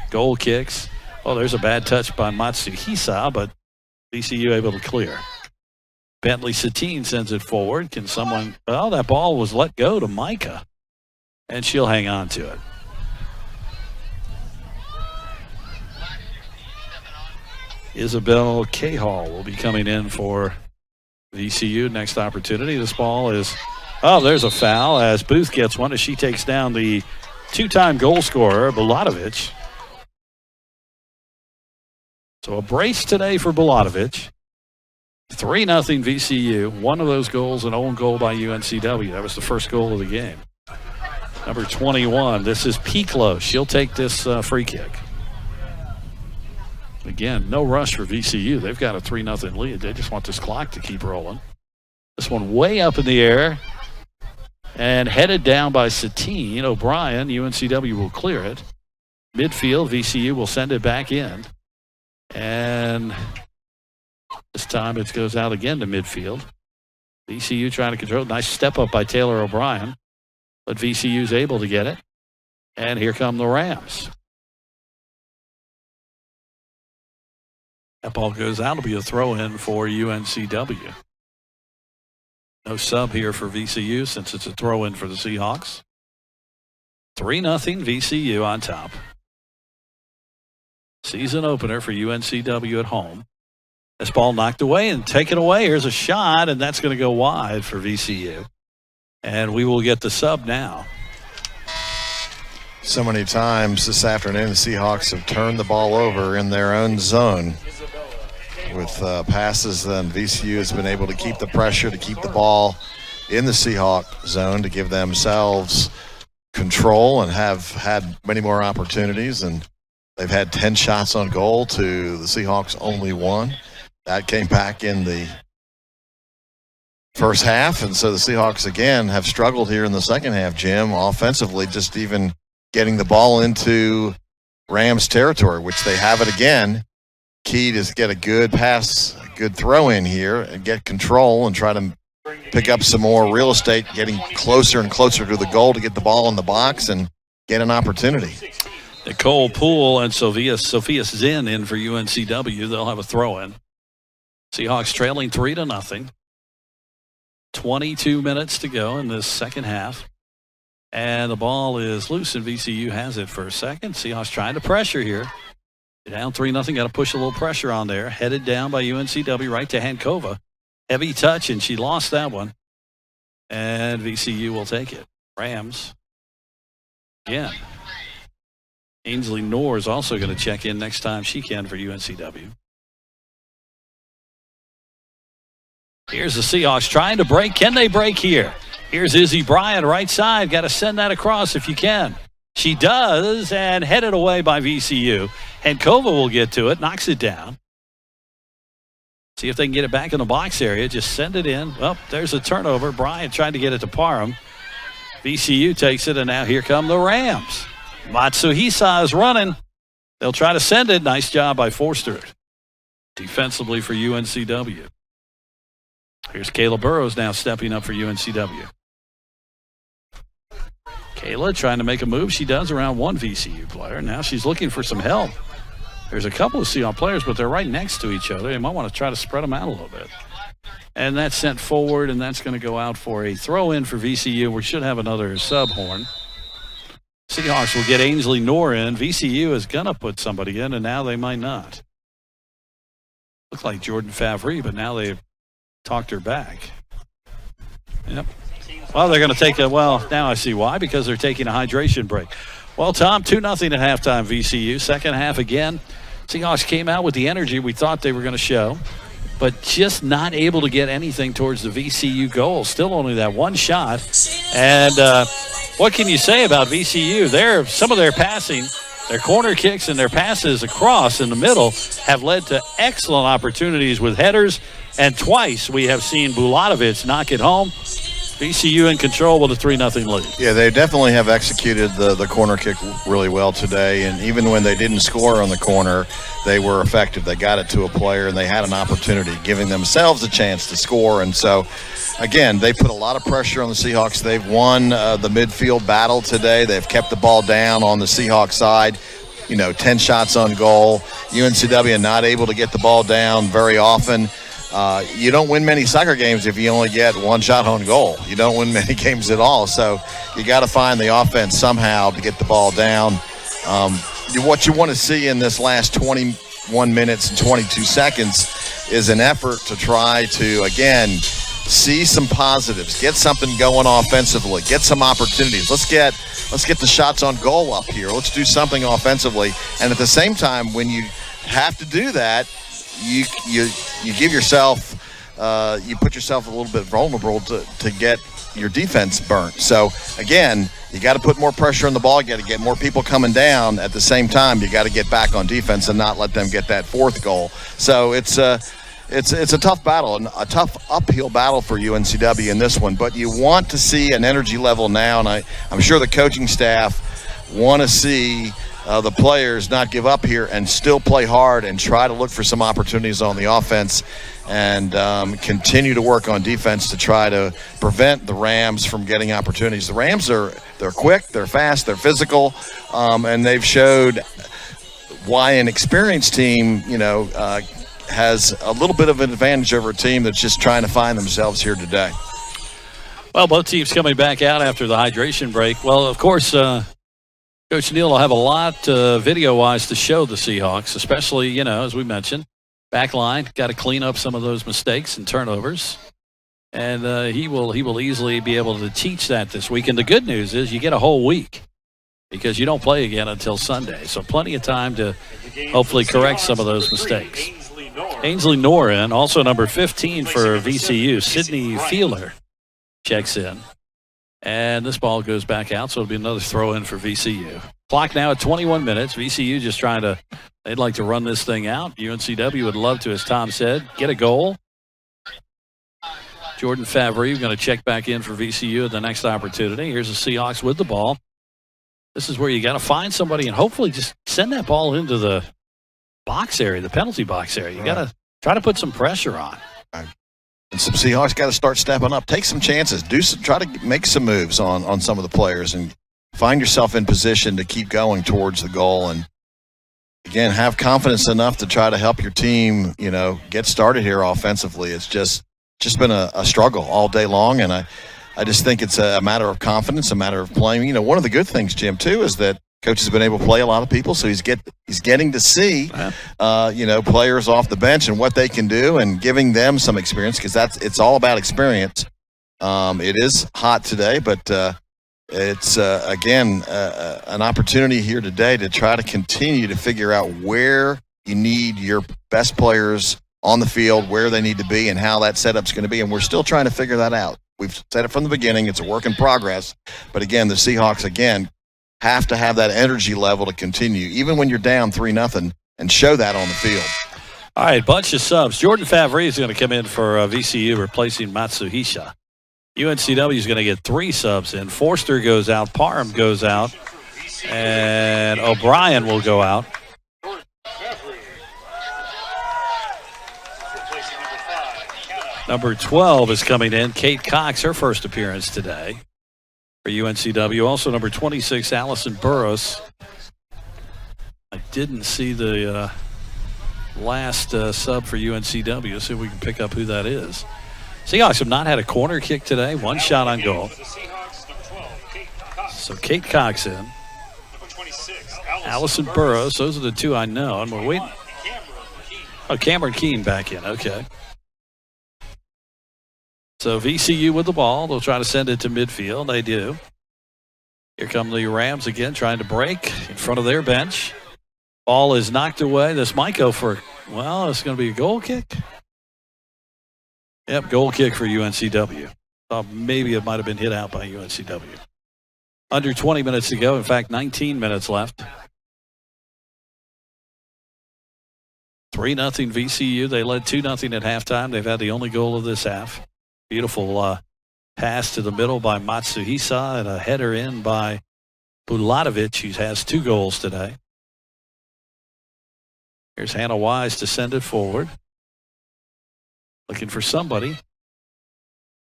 goal kicks. Oh, there's a bad touch by Matsuhisa, but VCU able to clear. Bentley Satine sends it forward. Can someone... Well, that ball was let go to Micah, and she'll hang on to it. Isabel Cahall will be coming in for VCU. Next opportunity. This ball is... Oh, there's a foul as Booth gets one as she takes down the two-time goal scorer, Bulatovic. So a brace today for Bulatovic. 3-0 VCU. One of those goals, an own goal by UNCW. That was the first goal of the game. Number 21, this is Piclo. She'll take this free kick. Again, no rush for VCU. They've got a 3-0 lead. They just want this clock to keep rolling. This one way up in the air and headed down by Satine. O'Brien, UNCW will clear it. Midfield, VCU will send it back in. And this time it goes out again to midfield. VCU trying to control. Nice step up by Taylor O'Brien. But VCU's able to get it. And here come the Rams. That ball goes out. It'll be a throw-in for UNCW. No sub here for VCU since it's a throw-in for the Seahawks. 3-0 VCU on top. Season opener for UNCW at home. This ball knocked away and taken away. Here's a shot, and that's going to go wide for VCU. And we will get the sub now. So many times this afternoon, the Seahawks have turned the ball over in their own zone with passes. Then VCU has been able to keep the pressure, to keep the ball in the Seahawk zone, to give themselves control and have had many more opportunities. And they've had 10 shots on goal to the Seahawks only one. That came back in the first half. And so the Seahawks, again, have struggled here in the second half, Jim, offensively, just even getting the ball into Rams territory, which they have it again. Key to get a good pass, a good throw in here and get control and try to pick up some more real estate, getting closer and closer to the goal to get the ball in the box and get an opportunity. Nicole Poole and Sophia Zinn in for UNCW. They'll have a throw-in. Seahawks trailing 3-0. 22 minutes to go in this second half. And the ball is loose, and VCU has it for a second. Seahawks trying to pressure here. Down 3-0. Got to push a little pressure on there. Headed down by UNCW right to Hankova. Heavy touch, and she lost that one. And VCU will take it. Rams. Again. Ainsley Knorr is also going to check in next time she can for UNCW. Here's the Seahawks trying to break. Can they break here? Here's Izzy Bryant, right side. Got to send that across if you can. She does, and headed away by VCU. Hankova will get to it, knocks it down. See if they can get it back in the box area. Just send it in. Well, there's a turnover. Bryant trying to get it to Parham. VCU takes it, and now here come the Rams. Matsuhisa is running. They'll try to send it. Nice job by Forster. Defensively for UNCW. Here's Kayla Burrows now stepping up for UNCW. Kayla trying to make a move. She does around one VCU player. Now she's looking for some help. There's a couple of Seahawks players, but they're right next to each other. They might want to try to spread them out a little bit. And that's sent forward, and that's going to go out for a throw-in for VCU. We should have another sub-horn. Seahawks will get Ainsley Knorr in. VCU is going to put somebody in, and now they might not. Looked like Jordan Favre, but now they've talked her back. Yep. Well, they're going to take now I see why, because they're taking a hydration break. Well, Tom, 2-0 at halftime VCU. Second half again. Seahawks came out with the energy we thought they were going to show, but just not able to get anything towards the VCU goal. Still only that one shot. And what can you say about VCU? Some of their passing, their corner kicks and their passes across in the middle have led to excellent opportunities with headers And twice we have seen Bulatović knock it home. VCU in control with a 3-0 lead. Yeah, they definitely have executed the corner kick really well today. And even when they didn't score on the corner, they were effective. They got it to a player, and they had an opportunity, giving themselves a chance to score. And so, again, they put a lot of pressure on the Seahawks. They've won the midfield battle today. They've kept the ball down on the Seahawks side. 10 shots on goal. UNCW not able to get the ball down very often. You don't win many soccer games if you only get one shot on goal. You don't win many games at all. So you got to find the offense somehow to get the ball down. What you want to see in this last 21 minutes and 22 seconds is an effort to try to, again, see some positives, get something going offensively, get some opportunities. Let's get the shots on goal up here. Let's do something offensively. And at the same time, when you have to do that, you give yourself, you put yourself a little bit vulnerable to get your defense burnt. So, again, you got to put more pressure on the ball. You got to get more people coming down. At the same time, you got to get back on defense and not let them get that fourth goal. So it's a tough battle, and a tough uphill battle for UNCW in this one. But you want to see an energy level now, and I'm sure the coaching staff want to see the players not give up here and still play hard and try to look for some opportunities on the offense and continue to work on defense to try to prevent the Rams from getting opportunities. The Rams they're quick, they're fast, they're physical, and they've showed why an experienced team, has a little bit of an advantage over a team that's just trying to find themselves here today. Well, both teams coming back out after the hydration break. Well, of course, Coach Neal will have a lot video-wise to show the Seahawks, especially, as we mentioned, back line, got to clean up some of those mistakes and turnovers. And he will easily be able to teach that this week. And the good news is you get a whole week because you don't play again until Sunday. So plenty of time to hopefully correct some of those mistakes. Ainsley Norin, also number 15 for VCU. Sydney Feeler checks in. And this ball goes back out, so it'll be another throw in for VCU. Clock now at 21 minutes. VCU just they'd like to run this thing out. UNCW would love to, as Tom said, get a goal. Jordan Favre going to check back in for VCU at the next opportunity. Here's the Seahawks with the ball. This is where you got to find somebody and hopefully just send that ball into the box area, the penalty box area. You got to try to put some pressure on. And some Seahawks got to start stepping up. Take some chances. Try to make some moves on some of the players and find yourself in position to keep going towards the goal. And, again, have confidence enough to try to help your team, get started here offensively. It's just been a struggle all day long, and I just think it's a matter of confidence, a matter of playing. One of the good things, Jim, too, is that Coach has been able to play a lot of people, so he's getting to see, players off the bench and what they can do, and giving them some experience because it's all about experience. It is hot today, but it's again an opportunity here today to try to continue to figure out where you need your best players on the field, where they need to be, and how that setup's going to be. And we're still trying to figure that out. We've said it from the beginning; it's a work in progress. But again, the Seahawks have to have that energy level to continue, even when you're down 3-0, and show that on the field. All right, bunch of subs. Jordan Favre is going to come in for VCU, replacing Matsuhisha. UNCW is going to get 3 subs in. Forster goes out, Parham goes out, and O'Brien will go out. Number 12 is coming in. Kate Cox, her first appearance today for UNCW. Also number 26, Allison Burroughs. I didn't see the last sub for UNCW. See if we can pick up who that is. Seahawks have not had a corner kick today. 1 shot on goal. So Kate Cox in. Allison Burroughs. Those are the 2 I know. And we're waiting. Oh, Cameron Keene back in. Okay. So VCU with the ball. They'll try to send it to midfield. They do. Here come the Rams again, trying to break in front of their bench. Ball is knocked away. This might go for, it's going to be a goal kick. Yep, goal kick for UNCW. Thought maybe it might have been hit out by UNCW. Under 20 minutes to go. In fact, 19 minutes left. 3-0 VCU. They led 2-0 at halftime. They've had the only goal of this half. Beautiful pass to the middle by Matsuhisa and a header in by Bulatovic, who has 2 goals today. Here's Hannah Wise to send it forward. Looking for somebody.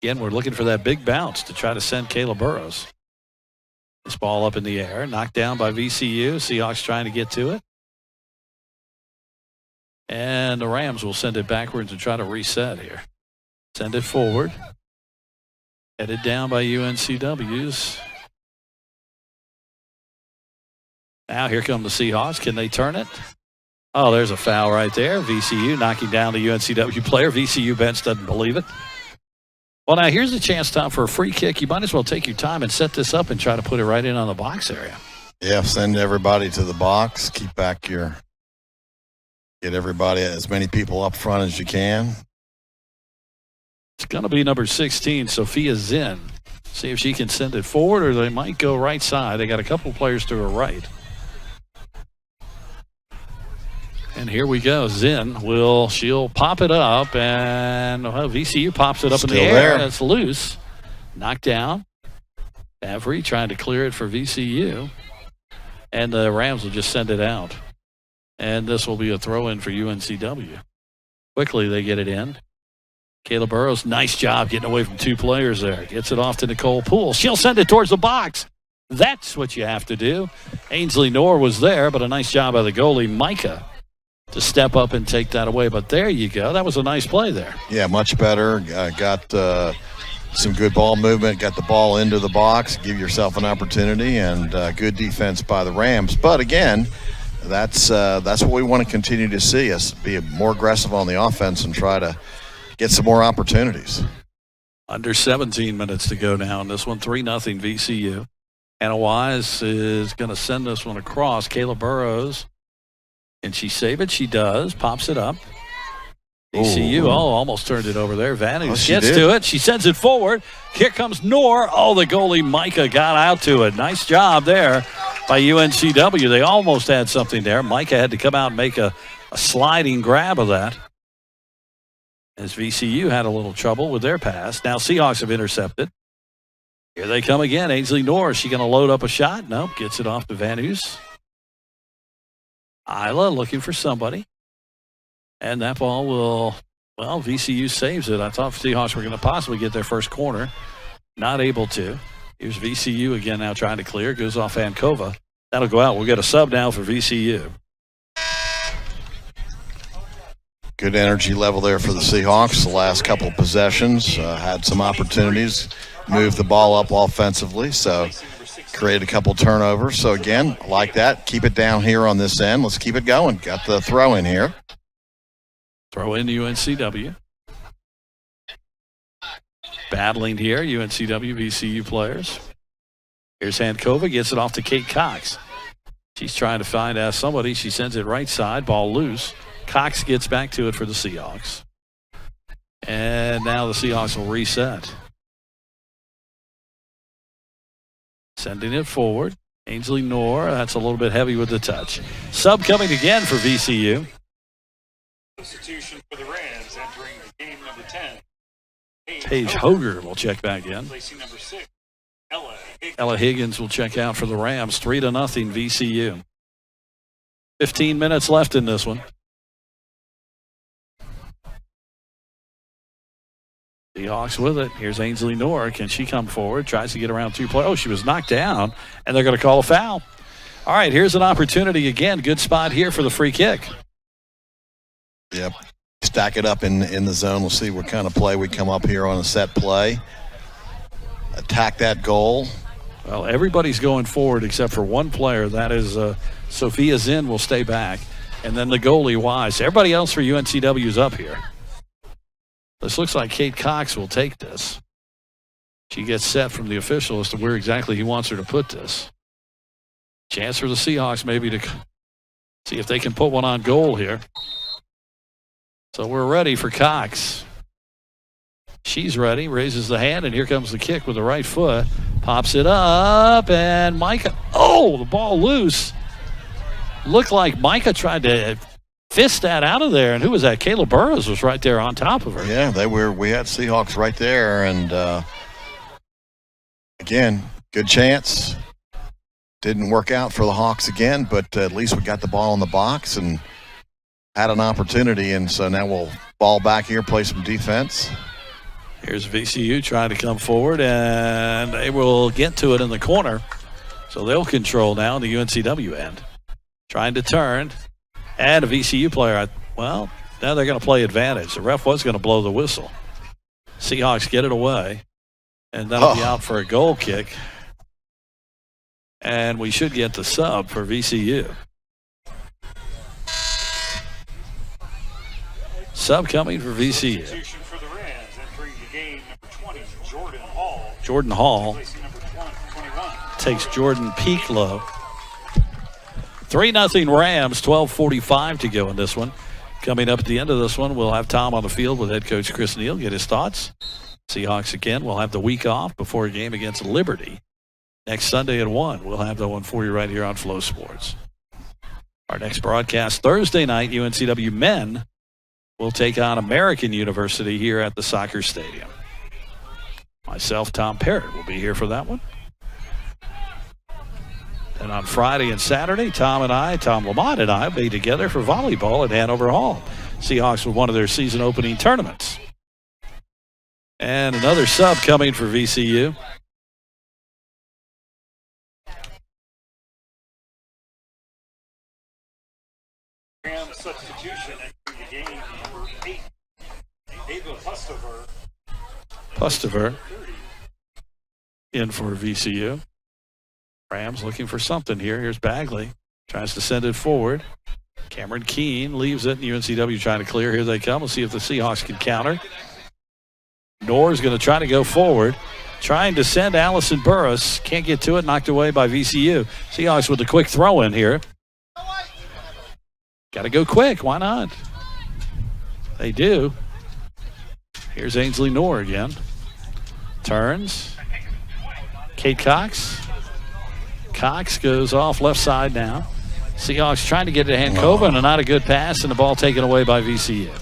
Again, we're looking for that big bounce to try to send Kayla Burrows. This ball up in the air, knocked down by VCU. Seahawks trying to get to it. And the Rams will send it backwards and try to reset here. Send it forward. Headed down by UNCW's. Now here come the Seahawks. Can they turn it? Oh, there's a foul right there. VCU knocking down the UNCW player. VCU bench doesn't believe it. Well, now here's a chance, Tom, for a free kick. You might as well take your time and set this up and try to put it right in on the box area. Yeah, send everybody to the box. Keep back get everybody, as many people up front as you can. It's going to be number 16, Sophia Zinn. See if she can send it forward, or they might go right side. They got a couple players to her right. And here we go. Zinn she'll pop it up, and VCU pops it up in the air. It's loose. Knocked down. Avery trying to clear it for VCU. And the Rams will just send it out. And this will be a throw-in for UNCW. Quickly they get it in. Kayla Burrows, nice job getting away from 2 players there. Gets it off to Nicole Poole. She'll send it towards the box. That's what you have to do. Ainsley Knorr was there, but a nice job by the goalie, Micah, to step up and take that away. But there you go. That was a nice play there. Yeah, much better. Got some good ball movement. Got the ball into the box. Give yourself an opportunity, and good defense by the Rams. But again, that's what we want to continue to see, us be more aggressive on the offense and try to get some more opportunities. Under 17 minutes to go now in this one. 3-0 VCU. Hannah Wise is going to send this one across. Kayla Burrows. Can she save it? She does. Pops it up. VCU, almost turned it over there. Vanus gets to it. She sends it forward. Here comes Knorr. The goalie Micah got out to it. Nice job there by UNCW. They almost had something there. Micah had to come out and make a sliding grab of that, as VCU had a little trouble with their pass. Now Seahawks have intercepted. Here they come again. Ainsley Knorr. Is she going to load up a shot? Nope. Gets it off to Vanus. Isla looking for somebody. And that ball VCU saves it. I thought Seahawks were going to possibly get their first corner. Not able to. Here's VCU again now trying to clear. Goes off Ankova. That'll go out. We'll get a sub now for VCU. Good energy level there for the Seahawks. The last couple of possessions had some opportunities. Moved the ball up offensively. So create a couple turnovers. So again, like that, keep it down here on this end. Let's keep it going. Got the throw in here. Throw in UNCW. Battling here, UNCW, VCU players. Here's Hankova, gets it off to Kate Cox. She's trying to find somebody. She sends it right side, ball loose. Cox gets back to it for the Seahawks. And now the Seahawks will reset. Sending it forward. Ainsley Knorr, that's a little bit heavy with the touch. Sub coming again for VCU. Substitution for the Rams entering the game number 10. Paige Hoger will check back in. Placing number 6, Ella Higgins will check out for the Rams. 3-0 VCU. 15 minutes left in this one. Seahawks with it. Here's Ainsley Knorr. Can she come forward? Tries to get around 2 players. She was knocked down, and they're going to call a foul. All right, here's an opportunity again. Good spot here for the free kick. Yep. Stack it up in the zone. We'll see what kind of play we come up here on a set play. Attack that goal. Well, everybody's going forward except for one player. That is Sophia Zinn will stay back. And then the goalie, Wise. Everybody else for UNCW is up here. This looks like Kate Cox will take this. She gets set from the official as to where exactly he wants her to put this. Chance for the Seahawks maybe to see if they can put one on goal here. So we're ready for Cox. She's ready, raises the hand, and here comes the kick with the right foot. Pops it up, and Micah, the ball loose. Looked like Micah tried to fist that out of there. And who was that? Kayla Burrows was right there on top of her. Yeah, we had Seahawks right there. And, again, good chance. Didn't work out for the Hawks again, but at least we got the ball in the box and had an opportunity. And so now we'll ball back here, play some defense. Here's VCU trying to come forward, and they will get to it in the corner. So they'll control now on the UNCW end. Trying to turn. And a VCU player, well, now they're going to play advantage. The ref was going to blow the whistle. Seahawks get it away, and that'll be out for a goal kick. And we should get the sub for VCU. Sub coming for VCU. Substitution for the Rams, entering the game, number 20, Jordan Hall. Jordan Hall Replacing number 21. takes Jordan Peeklow. 3-0 Rams, 12:45 to go in this one. Coming up at the end of this one, we'll have Tom on the field with head coach Chris Neal, get his thoughts. Seahawks again will have the week off before a game against Liberty. Next Sunday at 1, we'll have that one for you right here on Flow Sports. Our next broadcast Thursday night, UNCW men will take on American University here at the soccer stadium. Myself, Tom Parrott, will be here for that one. And on Friday and Saturday, Tom Lamont and I will be together for volleyball at Hanover Hall. Seahawks with one of their season opening tournaments. And another sub coming for VCU. Rams substitution entering the game, number 8, Ava Pustover in for VCU. Rams looking for something here. Here's Bagley. Tries to send it forward. Cameron Keene leaves it. UNCW trying to clear. Here they come. We'll see if the Seahawks can counter. Knorr's going to try to go forward. Trying to send Allison Burris. Can't get to it. Knocked away by VCU. Seahawks with a quick throw in here. Got to go quick. Why not? They do. Here's Ainsley Knorr again. Turns. Kate Cox. Cox goes off left side now. Seahawks trying to get to Hankova, and not a good pass, and the ball taken away by VCU.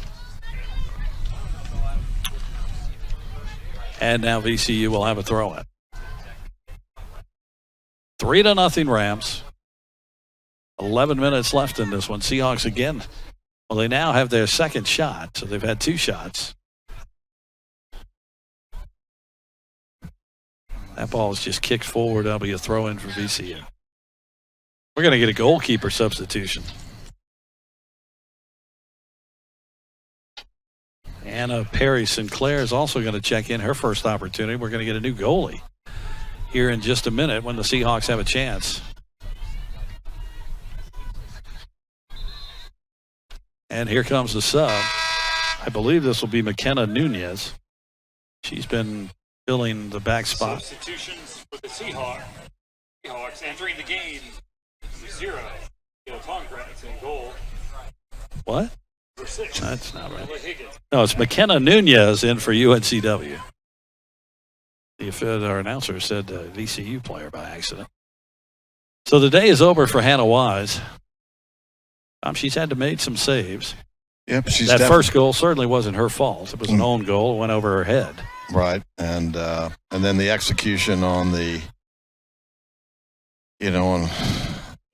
And now VCU will have a throw-in. 3-0 Rams. 11 minutes left in this one. Seahawks again. Well, they now have their second shot, so they've had 2 shots. That ball is just kicked forward. That'll be a throw-in for VCU. We're going to get a goalkeeper substitution. Anna Perry Sinclair is also going to check in her first opportunity. We're going to get a new goalie here in just a minute when the Seahawks have a chance. And here comes the sub. I believe this will be McKenna Nunez. She's been filling the back spot. Substitutions for the Seahawks. Seahawks entering the game. 0. Tongratz in goal. What? For 6. That's not right. No, it's McKenna Nunez in for UNCW. Our announcer said VCU player by accident. So the day is over for Hannah Wise. She's had to make some saves. Yep, that first goal certainly wasn't her fault. It was an own goal. It went over her head. Right, and then the execution on the, on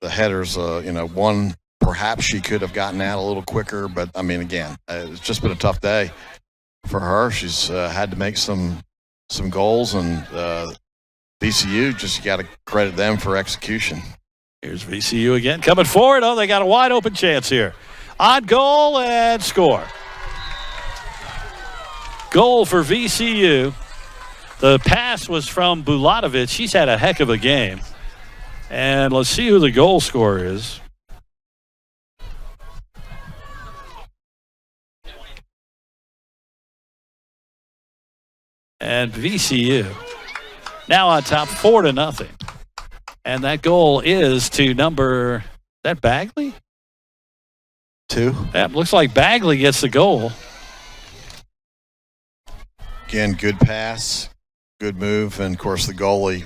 the headers. One perhaps she could have gotten out a little quicker, but I mean, again, it's just been a tough day for her. She's had to make some goals, and VCU just got to credit them for execution. Here's VCU again coming forward. Oh, they got a wide open chance here. On goal and score. Goal for VCU. The pass was from Bulatović. She's had a heck of a game. And let's see who the goal scorer is. And VCU now on top 4-0. And that goal is to number, that Bagley? 2. That looks like Bagley gets the goal. Again, good pass, good move, and of course the goalie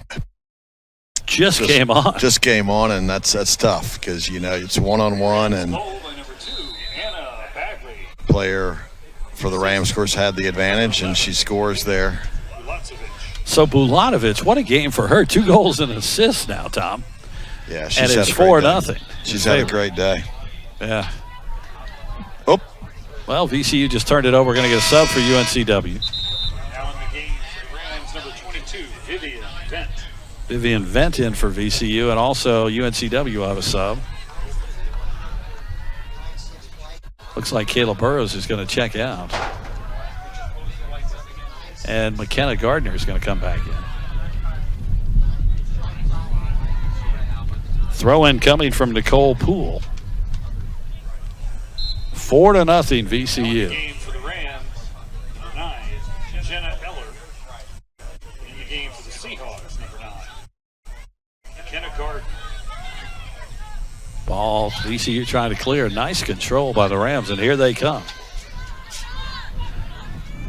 just came on. Just came on, and that's tough because it's 1-on-1, and Goal by number 2, player for the Rams, of course, had the advantage, and she scores there. So Bulatovic, what a game for her. 2 goals and an assist now, Tom. Yeah, and she's it's had a great 4-0. day. She's had a great day. Yeah. Oh. Well, VCU just turned it over. We're going to get a sub for UNCW. Now in the game for the Rams, number 22, Vivian Vent. Vivian Vent in for VCU, and also UNCW will have a sub. Looks like Kayla Burrows is going to check out. And McKenna Gardner is going to come back in. Throw-in coming from Nicole Poole. 4-0 VCU. Game for the Rams, number 9, Jenna Eller. In the game for the Seahawks, number 9, McKenna Gardner. Ball, VCU trying to clear. Nice control by the Rams, and here they come.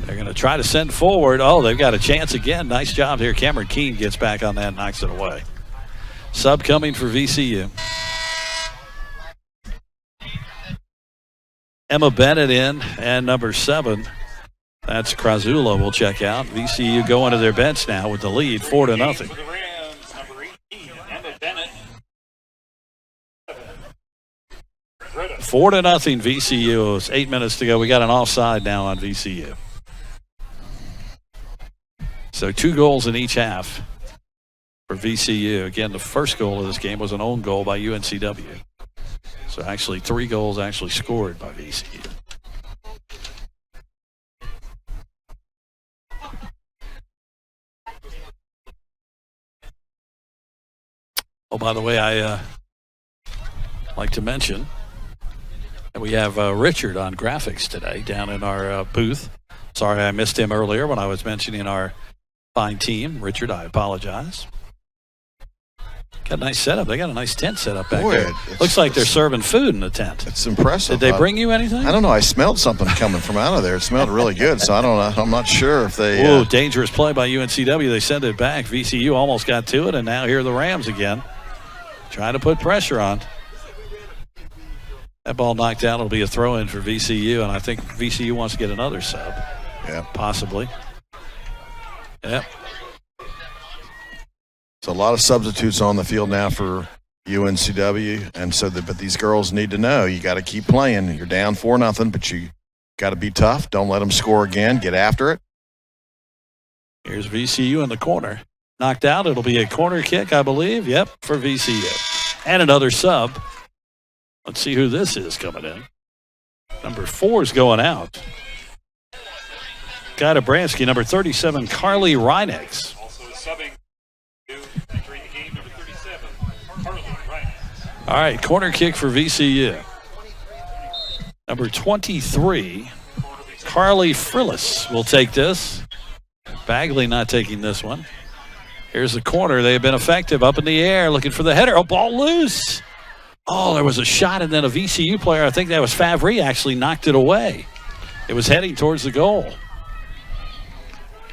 They're going to try to send forward. Oh, they've got a chance again. Nice job here. Cameron Keene gets back on that and knocks it away. Sub coming for VCU. Emma Bennett in, and number 7, that's Krazula, will check out. VCU going to their bench now with the lead, 4-0. For the Rams, number 18, Emma Bennett. 4-0 VCU. It's 8 minutes to go. We got an offside now on VCU. So 2 goals in each half for VCU. Again, the first goal of this game was an own goal by UNCW. So actually 3 goals actually scored by VCU. Oh, by the way, I like to mention that we have Richard on graphics today down in our booth. Sorry I missed him earlier when I was mentioning our fine team. Richard, I apologize. Got a nice setup. They got a nice tent set up back there. Looks like they're serving food in the tent. It's impressive. Did they bring you anything? I don't know. I smelled something coming from out of there. It smelled really good, so I don't know. I'm not sure if they... Ooh, dangerous play by UNCW. They send it back. VCU almost got to it, and now here are the Rams again. Trying to put pressure on. That ball knocked out. It'll be a throw-in for VCU, and I think VCU wants to get another sub. Yeah. Possibly. Yep. So a lot of substitutes on the field now for UNCW, and so but these girls need to know you got to keep playing. You're down 4-0, but you got to be tough. Don't let them score again. Get after it. Here's VCU in the corner. Knocked out. It'll be a corner kick, I believe. Yep, for VCU. And another sub. Let's see who this is coming in. Number 4 is going out. Gajdobranski, number 37, Carly Reinex. Also subbing entering the game, number 37, Carly Reinex. All right, corner kick for VCU. Number 23, Carly Frillis will take this. Bagley not taking this one. Here's the corner. They have been effective. Up in the air, looking for the header. Oh, ball loose. Oh, there was a shot, and then a VCU player, I think that was Favre, actually knocked it away. It was heading towards the goal.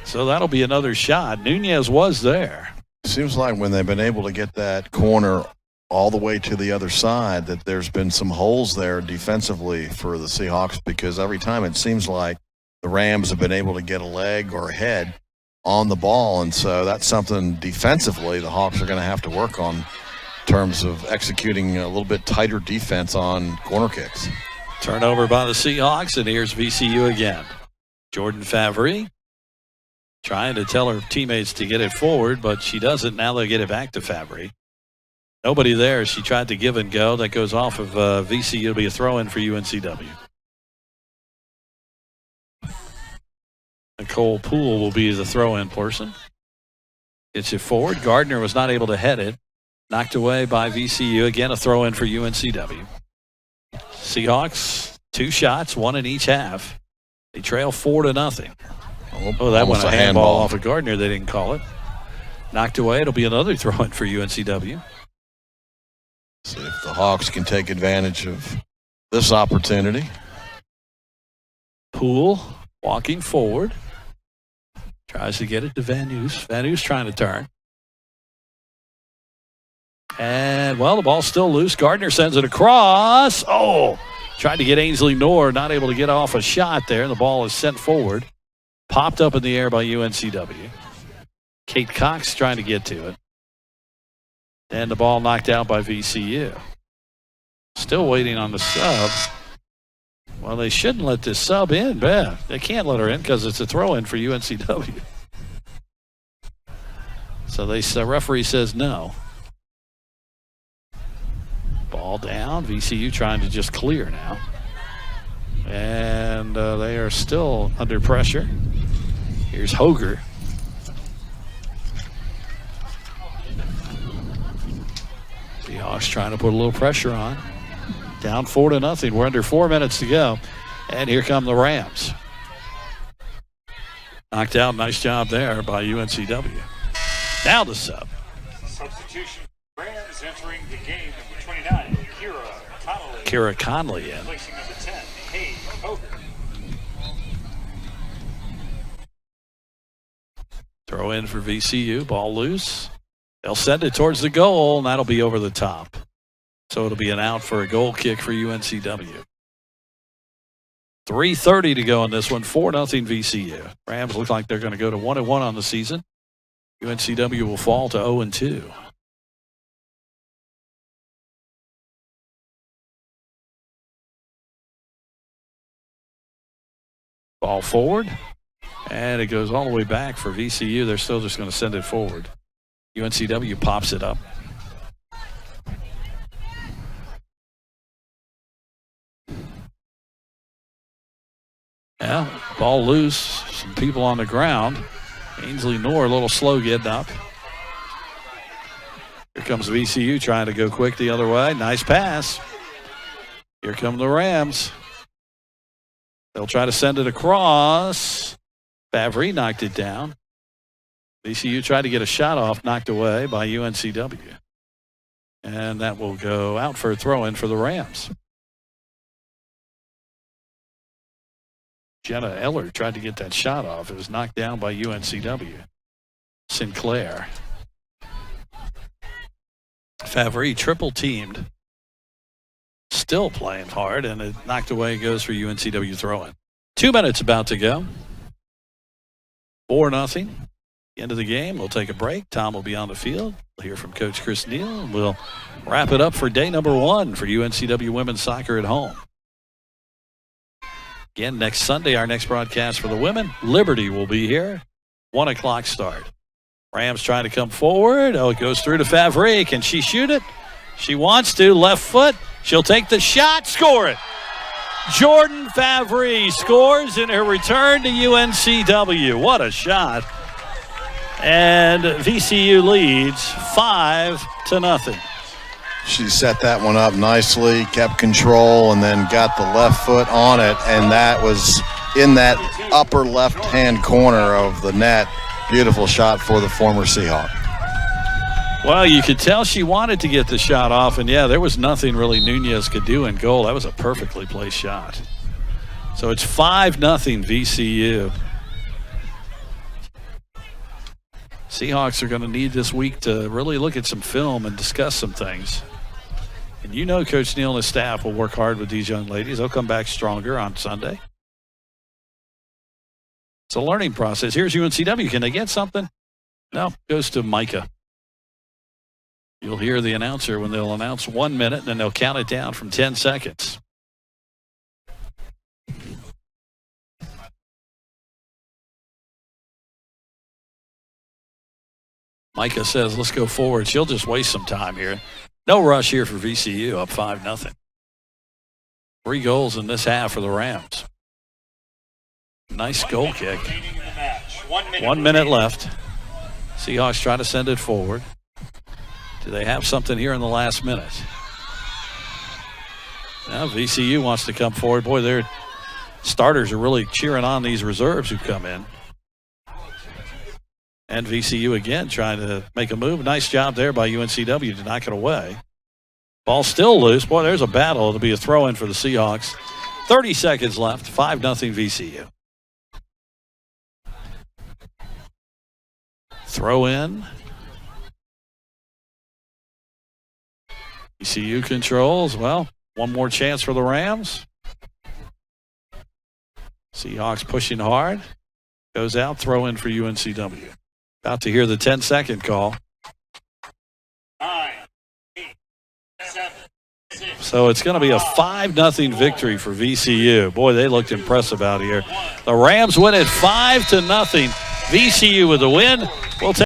So that'll be another shot. Nunez was there. Seems like when they've been able to get that corner all the way to the other side that there's been some holes there defensively for the Seahawks, because every time it seems like the Rams have been able to get a leg or a head on the ball, and so that's something defensively the Hawks are going to have to work on in terms of executing a little bit tighter defense on corner kicks. Turnover by the Seahawks, and here's VCU again. Jordan Favre trying to tell her teammates to get it forward, but she doesn't. Now they'll get it back to Favre. Nobody there. She tried to give and go. That goes off of VCU. It'll be a throw-in for UNCW. Nicole Poole will be the throw-in person. Gets it forward. Gardner was not able to head it. Knocked away by VCU. Again, a throw-in for UNCW. Seahawks, 2 shots, 1 in each half. They trail 4-0. Oh, that went a handball off of Gardner. They didn't call it. Knocked away. It'll be another throw-in for UNCW. See if the Hawks can take advantage of this opportunity. Poole walking forward. Tries to get it to Van Nuys. Van Nuys trying to turn. And, well, the ball's still loose. Gardner sends it across. Oh, Tried to get Ainsley Knorr, not able to get off a shot there. The ball is sent forward. Popped up in the air by UNCW. Kate Cox trying to get to it. And the ball knocked out by VCU. Still waiting on the sub. Well, they shouldn't let this sub in. They can't let her in because it's a throw-in for UNCW. So the referee says no. Ball down. VCU trying to just clear now. And they are still under pressure. Here's Hoger. Seahawks trying to put a little pressure on. Down 4-0. We're under 4 minutes to go. And here come the Rams. Knocked out. Nice job there by UNCW. Now the sub. Substitution. Rams entering the game. Number 29, Kira Conley in. Replacing number 10, Hayes Hoger. Throw in for VCU. Ball loose. They'll send it towards the goal, and that'll be over the top. So it'll be an out for a goal kick for UNCW. 3:30 to go in this one. 4-0 VCU. Rams look like they're going to go to 1-1 on the season. UNCW will fall to 0-2. Ball forward. And it goes all the way back for VCU. They're still just going to send it forward. UNCW pops it up. Yeah, ball loose. Some people on the ground. Ainsley Knorr a little slow getting up. Here comes VCU trying to go quick the other way. Nice pass. Here come the Rams. They'll try to send it across. Favre knocked it down. VCU tried to get a shot off, knocked away by UNCW. And that will go out for a throw-in for the Rams. Jenna Eller tried to get that shot off. It was knocked down by UNCW. Sinclair. Favre triple teamed. Still playing hard, and it knocked away. Goes for UNCW throw-in. 2 minutes about to go. 4-0. End of the game. We'll take a break. Tom will be on the field. We'll hear from Coach Chris Neal. We'll wrap it up for day number 1 for UNCW women's soccer at home. Again, next Sunday, our next broadcast for the women. Liberty will be here. 1 o'clock start. Rams trying to come forward. Oh, it goes through to Favre. Can she shoot it? She wants to. Left foot. She'll take the shot. Score it. Jordan Favre scores in her return to UNCW. What a shot. And VCU leads 5-0. She set that one up nicely, kept control, and then got the left foot on it, and that was in that upper left-hand corner of the net. Beautiful shot for the former Seahawk. Well, you could tell she wanted to get the shot off, and yeah, there was nothing really Nunez could do in goal. That was a perfectly placed shot. So it's 5-0 VCU. Seahawks are going to need this week to really look at some film and discuss some things. And you know Coach Neal and his staff will work hard with these young ladies. They'll come back stronger on Sunday. It's a learning process. Here's UNCW. Can they get something? No, goes to Micah. You'll hear the announcer when they'll announce 1 minute, and then they'll count it down from 10 seconds. Micah says, let's go forward. She'll just waste some time here. No rush here for VCU, up 5-0. 3 goals in this half for the Rams. Nice goal kick. 1 minute left. Seahawks try to send it forward. Do they have something here in the last minute? Now VCU wants to come forward. Boy, their starters are really cheering on these reserves who come in. And VCU again trying to make a move. Nice job there by UNCW to knock it away. Ball still loose. Boy, there's a battle. It'll be a throw-in for the Seahawks. 30 seconds left. 5-0 VCU. Throw in. VCU controls. Well, One more chance for the Rams. Seahawks pushing hard. Goes out, throw in for UNCW. About to hear the 10-second call. 9, 8, 7, 6. So it's going to be a 5-0 victory for VCU. Boy, they looked impressive out here. The Rams win it 5-0. VCU with the win. We'll take